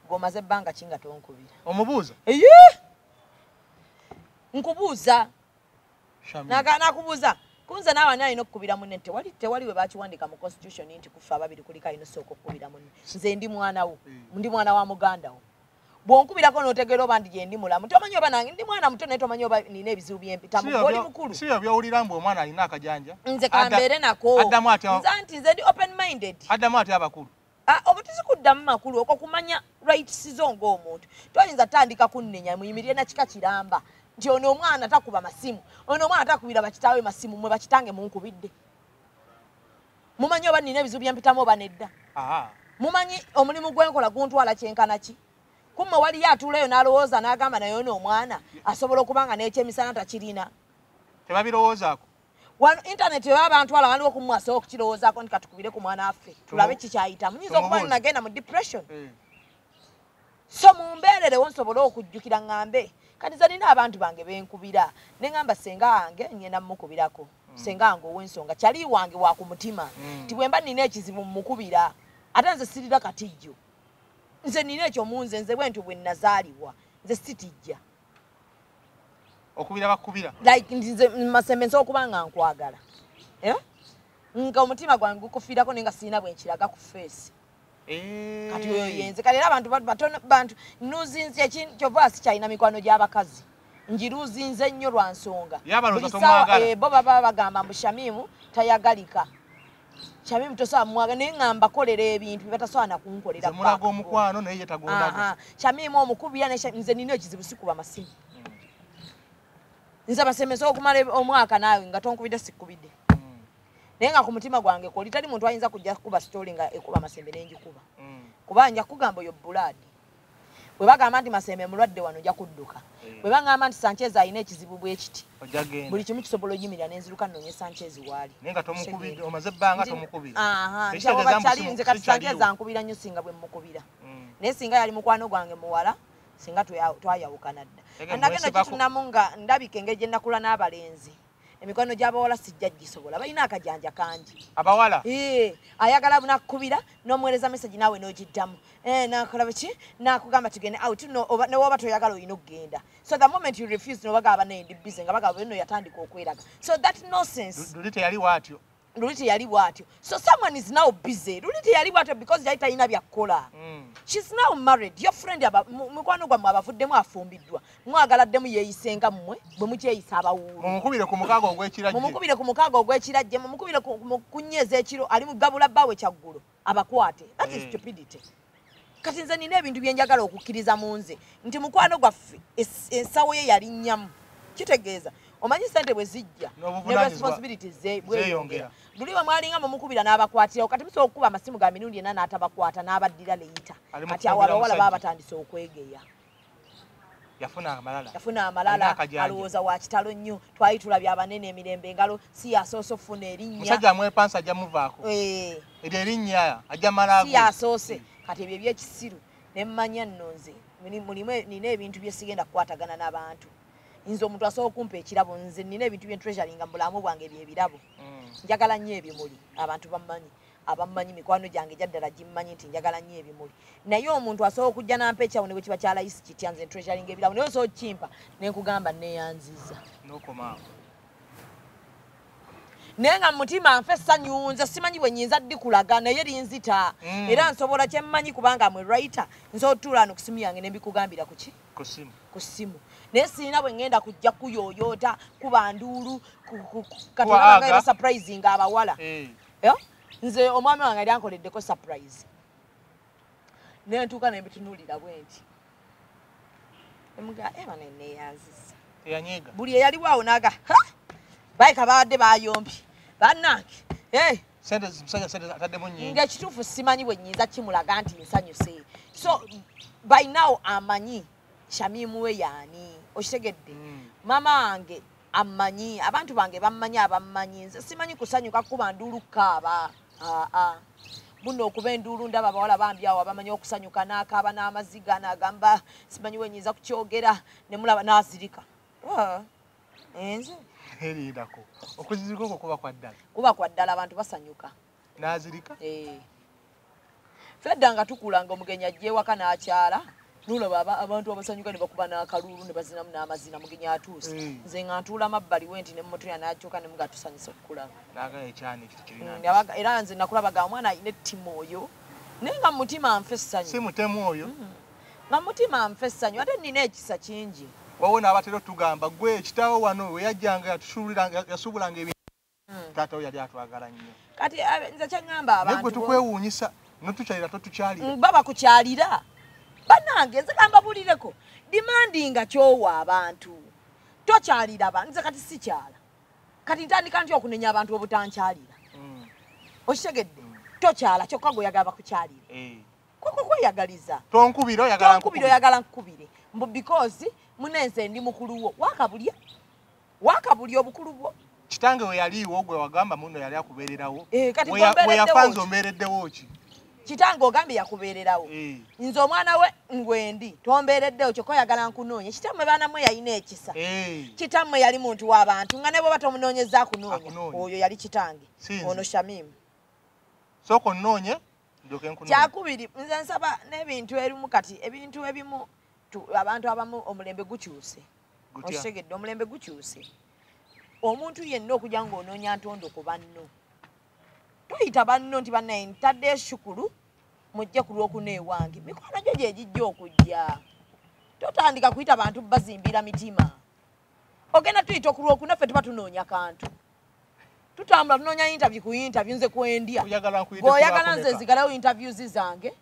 gwomaze ebbanga ki nga tonkubira omubuuza nkubuuza nakubuuza kunze naawe alina okukubira munne tewali we bakiwandika mu constitution nti kufa ababiri kuliko alina osooka okukubira munne nze ndi mwana wo ndi mwana wa muganda wo bw'onkubirako n'otegeera oba ndi gye ndi mulamu tomanyi oba nange ndi mwana muto naye tomanyi oba nina ebizibu by'empitamu oli mukulu si by'owulira mbu omwana alina akajanja nze kambeere nako nti nze ndi open minded addamu ati abakulu obutisi kuddamu makulu okwo kumanya rights zo ng'omuntu toyinza tandika kunnenya muyimirire na kika kiramba nti ono omwana takuba masimu ono omwana takubira bakitaawe masimu mwe bakitange munkubidde mumanyi oba nina ebizibu by'empitamu oba nedda mumanyi omulimu gwenkola guntwala kyenkana ki kumma waliyo atuulayo n'alowooza n'agamba naye ono omwana asobola okuba nga n'ekyemisana takirina tebabirowoozaako wano intaneti baba bantwala waliwo kumwasobola okukirowoozaako nti katukubire ku mwana waffe tulabe kikyayitamu nyinza okuba nagenda mu depression so mumbeererewo nsobole okujjukira ŋŋambe kati ze nina abantu bange benkubira ne ŋŋamba senga wange ngenda mumukubirako senga wange ow'ensonga kyali wange wa ku mutima nti bwe mba nina ekizibu mumukubira ate nze sirira katijjo nze nina ekyo munze nze bwe ntyo bwe nazaalibwa nze sitijja okubira bakubira like nze masembe nsobola okuba nga nkwagala nga omutima gwange gukufiirako naye nga sirina bwe nkiraga ku feesi kati oyo yenze kale era bantu nuzinze kyova sikyalina mikwano gy'abakazi njiruzinze nnyo lwa nsonga bo baba bagamba mbu Shamimu tayagalika Shamimu tosobola mumwagala naye ŋŋamba kolera ebintu bye batasobola nakunkolera mulaga omukwano naye ye tagondaga Shamimu omukubira nze nina ekizibu sikuba masimu nze basembe nsobola okumala omwaka naawe nga tonkubidde sikkubidde naye nga ku mutima gwange koli tali muntu ayinza kujja kuba story nga ekuba masembe n'engikuba kuba nja kugamba oyo bulaadi bwe bagamba nti masembe mulwadde wano nja kudduka bwe bagamba nti Sanchez alina ekizibu bwe kiti buli kimu kisobola oyimirira n'enziruka nnoonye Sanchez waali naye nga tomukubidde omaze ebbanga tomukubira nze kati Sanchez ankubira nnyo singa bwe mukubira naye singa yali mukwano gwange muwala singa twayawukana dda nagenda kitunamu nga ndabika engeri gye nnakula n'abalenzi emikono gy'abawala sijja gisobola balina akajanja kangi abawala ayagala bunakukubira n'omuweereza message naawe n'ogiddamu nakola biki nakugamba tugende out newoba toyagala olina okugenda so the moment you refuse nobagaba naye ndi busy nga bagaba bino yatandika okweraga so that nonsense luli teyaliwo atyo luli teyaliwo atyo so someone is now busy luli teyaliwo atyo because yali talina byakukola she's now married your friend mukwano gwammwe abavuddemu afumbiddwa mwagaladdemu yeeyisenga mmwe bwe mukyeyisa abawuulu mumukubire ku mukaaga ogw'ekirajje mumukubire ku mukaaga ogw'ekirajje mumukubire ku nnyeza ekiro ali mugabula bbaawe kyaggulo abakwate that is stupidity kati nze nina ebintu bye njagala okukkiriza mu nze nti mukwano gwaffe ensawo ye yali nnyamu kitegeeza omanyi sente bwe zijja ne responsibilities zeeyongera luli bamwalinga mumukubira n'abakwatirawo kati musobola okukuba amasimu ga mirundi ena n'atabakwata n'abaddira leyita kati awo abawala baba batandise okwegeya yafuna amalala alowooza wa kitalo nnyo twali tulabye abanene emirembe engalo si yasoose okufuna erinnya musajja amwepansa ajja muvaako eryo erinnya ajja malaago si yasoose kati ebyo ebyekisiru ne mmanya nno nze nina ebintu bye sigenda kukwatagana n'abantu nze omuntu asobola okumpa ekirabo nze nina ebintu bye treasuring nga mu bulamu bwange byebirabo njagala nnyo ebimuli abantu bammanyi abammanyi mikwano gyange gyaddala gimmanyi nti njagala nnyo ebimuli naye omuntu asobola okujja nampa ekyawo ne bwe kiba kyalayisi kitya nze treasuring ebirabo naye osobola okukimpa ne nkugamba neeyanziza naye nga mutima nfe essanyu nze simanyi bwe nnyinza ddikulaga naye linzita era nsobola kyemmanyi kubanga mwe writer nsobola otuula wano ku simu yange ne mbikugambira ku simu naye sirina bwe ngenda kujja kuyooyoota kuba nduulu katonda surprising abawala nze omwami wange yali ankoleddeko surprise naye ntuuka ne mbitunuulira bwe nti emuga eba neneeyanziza buli eyaliwo naga bayika babadde bayombye bannange ng'ekituufu simanyi bwe nnyinza kimulaga nti nsanyuse so by now amanyi Shamimu we yaani okitegedde mama wange amanyi abantu bange bammanyi abammanyi nze simanyi kusanyuka kuba nduulu kaaba buno okuba enduulu ndaba abawala bambi awo abamanyi okusanyuka n'akaaba n'amaziga n'agamba simanyi we nnyinza kukyogera ne mulaba n'azirika enze erindako okuzirika okwo kuba kwa ddala abantu basanyuka n'azirika fedda nga tukulanga omugenyi ajja ewaka n'akyala nolaba abantu abasanyuka ne bakuba n'akalulu ne bazinamu n'amazina mugenyi atuuse nze nga ntuula mabbali we nti ne mmotoya n'akyuka ne muga tusanyusa okukulaba era nze nakulabaga omwana alina ettimu oyo naye nga mutima nfe essanyu si mutemu oyo nga mutima nfe essanyu ate nina ekisa kingi wawo n'abatera otugamba gwe kitaawo wano we yajjanga yasuubulanga ebintu taatawo yali atwagala nnyo kati nze kyeŋŋamba abantu naye gwe tukwewuunyisa notukyalira totukyalira baba kukyalira bannange nze kambabulireko demandinga kyowa abantu tokyalira abantu nze kati sikyala kati ntandika ntya okunenya abantu obutankyalira okitegedde tokyala kyokka gwe oyagala bakukyalira kweyagaliza tonkubira oyagala nkukubire mbu because munenze ndi mukuluwo wakabulya obukulu bwo kitange we yaliiwo gwe wagamba muno yali akubeererawo we yafanze ombeereddewo ki kitange ogambye yakubeererawo nze omwana we ngwendi tombeereddewo kyokka oyagala nkunoonye kitammwe baana mmwe yalina ekisa kitammwe yali muntu w'abantu nga ne bwoba tomunoonyeza akunoonya oyo yali kitange ono Shamimu sooka onnoonye ndoke nkunoonye kyakubiri nze nsaba n'ebintu ebimu kati ebintu ebimu abantu abamu omulembe gukyuse okitegedde omulembe gukyuse omuntu yenna okujja ng'onoonya ntondo ku banno toyita banno nti bannaye ntadde eshukulu mujje ku lwokuna ewange mikono gyo gye gijja okujja totandika kuyita abantu bazimbira mitima ogenda tuyita ku lwokuna ffe tuba tunoonya kantu tutambula tunoonya interview ku interview nze kwendya gweoyagala nze zigalawo interviews zange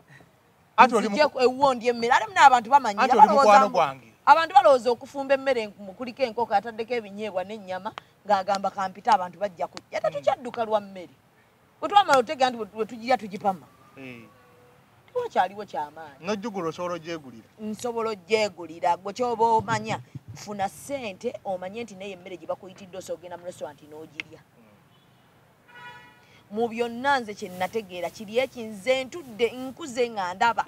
nzije ewundi emmere ate muna abantu bamanyira abantu balowooza okufumba emmere kuliko enkoko ataddeko ebinyeebwa n'ennyama ng'agamba kampita abantu bajja kujja ate tukyadduka lwa mmere bwetwamala otegera nti bwe tugirya tugipama tiwakyaliwo kyamaanyi nojjugula osobola ogyegulira nsobola ogyegulira gwe kyoba omanya funa ssente omanye nti naye emmere gye bakuyitidde osogenda mu restaurant n'ogirya mu byonna nze kye nategeera kiri ekinze ntudde nkuze nga ndaba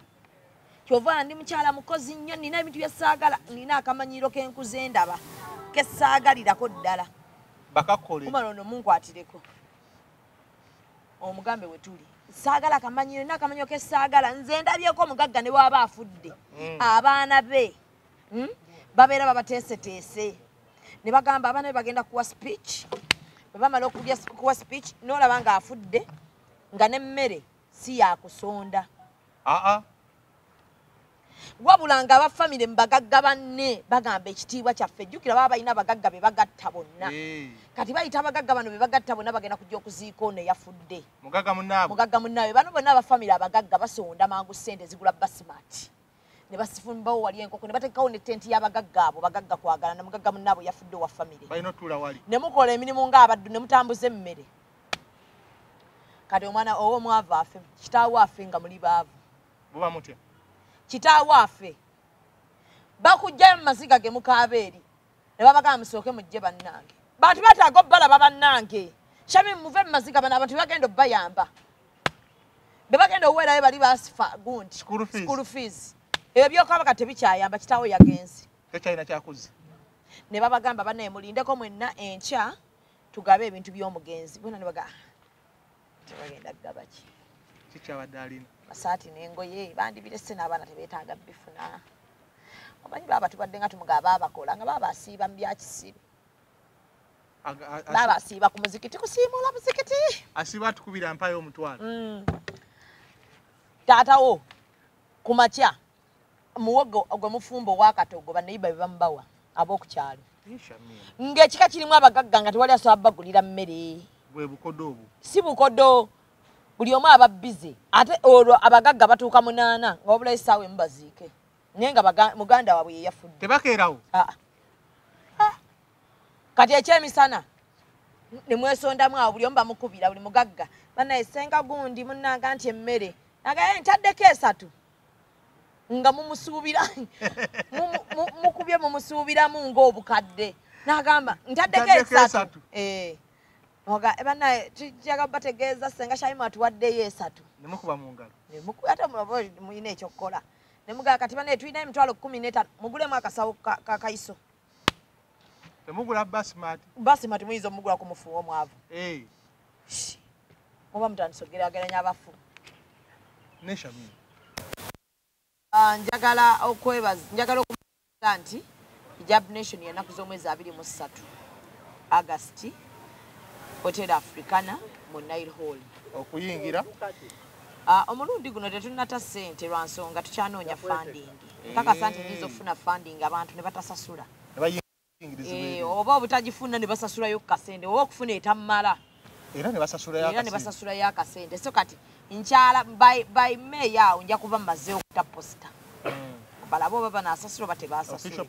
kyova ndi mukyala mukozi nnyo nina ebintu bye ssaagala nina akamanyiro k'enkuze ndaba ke ssaagalirako ddala bakakole kumala ono munkwatireko omugambe we tuli saagala akamanyiro nina akamanyiro ke ssaagala nze ndabyeko omugagga ne bwaba afudde abaana be babeera babateeseteese ne bagamba abaana be bagenda kuwa speech bwe bamala kuwa speech n'olaba ng'afudde nga n'emmere si yakusonda wabula nga abafamire mu bagagga banne bagamba ekitiibwa kyaffe jjukira baba balina abagagga be bagatta bonna kati bayita abagagga bano be bagatta bonna bagenda kujja okuziika ono eyafudde mugagga munnaabwe bano bonna abafamire abagagga basonda mangu ssente zigula basimati ne basifumbawo wali enkoko ne bateekawo ne tenti y'abagagga abo bagagga kwagala ne mugagga munnaabo yafudde wa family balina otuula wali ne mukola emirimu ng'abaddu ne mutambuza emmere kati omwana omwavu afe kitaawo afe nga muli baavu buba mutya kitaawo afe bakujjayo mu maziga ge mukaaba eri ne babagamba musooke mujje bannange bantu bataaga obbalaba bannange shami muve mu maziga bano abantu bagenda obbayamba be bagenda oweerayo bali basifa gundi school fees ebyo byokabaka tebikyayamba kitaawo yagenze tekyalina kyakuze ne babagamba bannaye mulindeko mwenna enkya tugabe ebintu by'omugenzi bona ne baga tebagenda kugabaki kikyabadde alina masaati n'engoye bandibirese n'abaana tebeetaaga bifuna omanyi baaba tubadde nga tumugaba abakola nga baaba asiiba mu byakisiru baaba asiiba ku muzikiti kusiimuula muzikiti asiiba atukubira mpayo omutwalo taatawo ku makya muwogo ogwe mufumbo owakatogo bannayiba be bamubawa ab'okukyalo ng'ekika kirimu abagagga nga tewali asobola bagulira mmere bwe bukodo obwo si bukodo buli omu aba bize ate olwo abagagga batuuka 8 nga wabula essaawa emu baziike naye nga muganda waabwe ye yafudde tebakeerawo kati ekyemisana ne mwesondamu awo buli omu bamukubira buli mugagga bannaye senga gundi munnanga nti emmere nagaye ntaddeko 3 nga mumusuubira mukubye mumusuubiramu ng'obukadde n'agamba ntaddeko 3 oga bannaye tujaga bategeeza senga Shaimu atuwaddeyo 3 ne mukuba mu ngalo ate muyina ekyokukola ne mugala kati bannaye tulina emitwalo 15 mugulemu akasawo kakaiso temugula basimati muyinza omugula ku mufu omwavu oba mutandisogerageranya abafu neshamini njagala okumuga nti Hijab Nation y'ennaku z'omwezi 23 August Hotel Africana mu Nile Hall okuyingira omulundi guno tetunata ssente lwa nsonga tukyanoonya funding nkakasa nti nyinza okufuna funding abantu ne batasasula oba obutagifuna ne basasulayo kasente oba okufuna etammala era ne basasulayo akasente so kati nkyala by May awo nja kuba mmaze okuta posta balaba oba banasasula oba tebasasula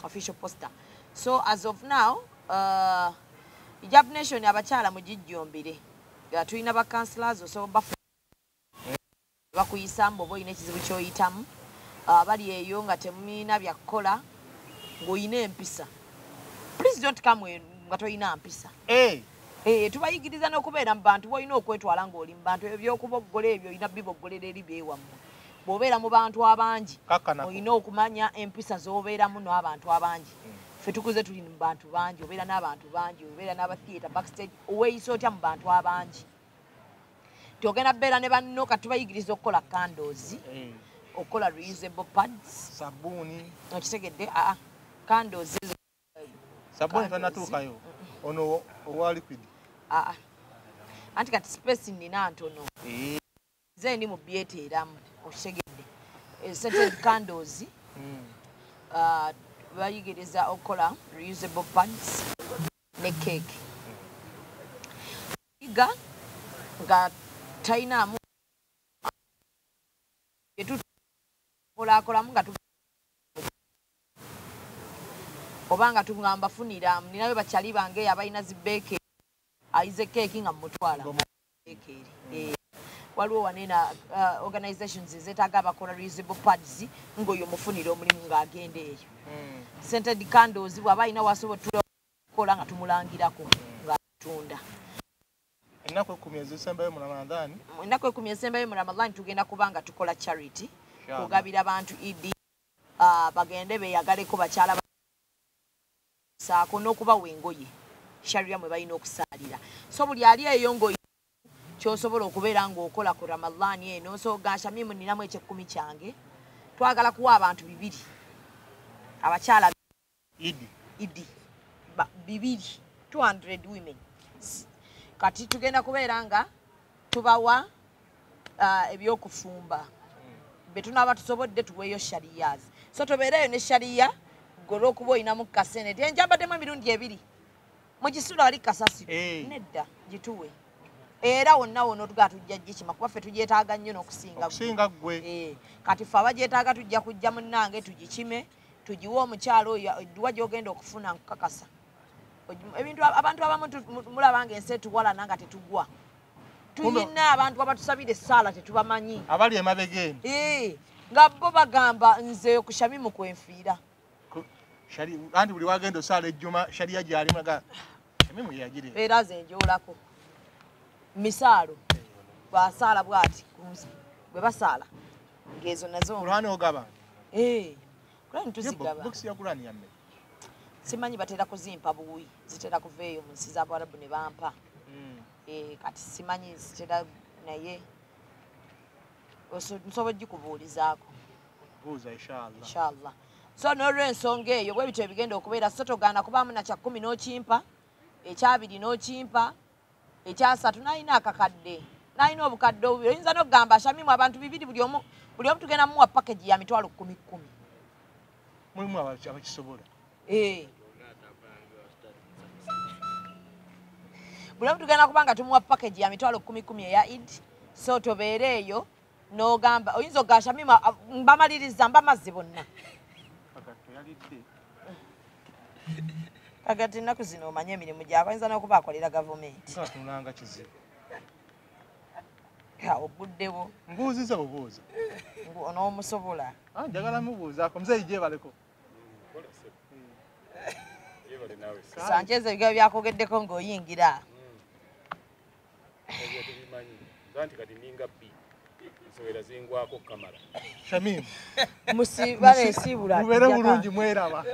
official poster so as of now Hijab Nation abakyala mugijjombere tulina ba councillors osobola bakuyisamba oba olina ekizibu kyoyitamu bali eyo nga temulina byakukola ng'olina empisa please don't come nga tolina mpisa tubayigiriza n'okubeera mu bantu bw'olina okwetwala ng'oli mu bantu ebyokuboggola ebyo olina biboggolera eri beewammwe bw'obeera mu bantu abangi olina okumanya empisa z'obeeramu n'abantu abangi ffe tukuze tuli mu bantu bangi obeera n'abantu bangi obeera n'abatheatre backstage oweeyisa otya mu bantu abangi tiogenda beera ne banno kati tubayigiriza okukola candles okukola reusable pads sabuni okitegedde candles sabuni tanatuukayo ono owa liquid anti kati space nina ntono ze ndi mu byeteeramu okitegedde scented candles bayigiriza okukola reusable pads ne cake iga nga tainamu yetukolakolamu nga oba nga tugamba funira ninayo bakyali bange abalina zibeeke ayize keeki nga mutwala beekeri waliwo wanena organizations zetaaga abakola reusable pads ng'oyo mufunira omulimu ng'agenda eyo scented candles bw'aba alina wasobola okukola nga tumulangirako ng'atunda ennaku 10 ezisembayo mu Ramadhan ennaku 10 ezisembayo mu Ramadhan tugenda kuba nga tukola charity kugabira abantu idi bagende beeyagaleko bakyala saako n'okubawa engoye sharia mwe balina okusaalira so buli ali eyo ngoyi kyosobola okubeera ng'okola ku Ramadhan eno so Shamimu ninamu ekyekumi kyange twagala kuwa abantu 2 abakyala idi 200 women kati tugenda kubeera nga tubawa ebyokufumba betunaba tusobodde tuweeyo sharias so tobeereyo ne sharia golo okuba olinamu kasente enjabaddemu emirundi 2 mugisula wali kasasiro nedda gituwe era wonna wonna tugaa tujja gikima kuba ffe tugyetaaga nnyo okusinga gwe. Kati ffe abagyetaaga tujja kujja munnange tugikime tugiwe omukyalo oyo edduwa gy'ogenda okufuna nkukakasa abantu abamu mulaba nga ensi etuwalana nga tetugwa tuyina abantu abatusabira essaala tetubamanyi abali emabega eno nga bo bagamba nze ku Shamimu kwenfiira anti buli wagenda osaala ejjuma shaliya gyalimaga Shamimu yagire era ze njolako misaalo bwasaala bwati bwe basaala ngezo nazo Qur'ani ogaba Qur'ani tuzigaba box ya Qur'ani yamme simanyi batera kuzimpa buwi zitera kuveeyo mu nsi z'Abarabu ne bampa kati simanyi zitera naye nsobola gikubuulizaako buuza inshallah so n'olw'ensonga eyo bwe bityo ebigenda okubeera so togaana kubaamu na kya 10 n'okimpa ekyabiri n'okimpa ekyasatu nalina akakadde nalina obukadde obubiri oyinza n'okugamba Shamimu abantu 2 buli omu tugenda muwa package ya mitwalo 10 mulimu abakisobola buli omu tugenda kubanga tumuwa package ya mitwalo 10 eya Eid so tobeere eyo n'ogamba oyinza okugaa Shamimu mbamaliriza mbamazzi bonna kagati ennaku zino omanye emirimu gyako ayinza n'okuba akolera gavumenti tunanga kizibu oguddewo mbuuziza bubuuza onoomusobola njagala mubuuzaako muzeeyi gyebaleko Sanchez ebigabo byakogeddeko ng'oyingira Shamimu musibale esiibula mubeere bulungi mweraba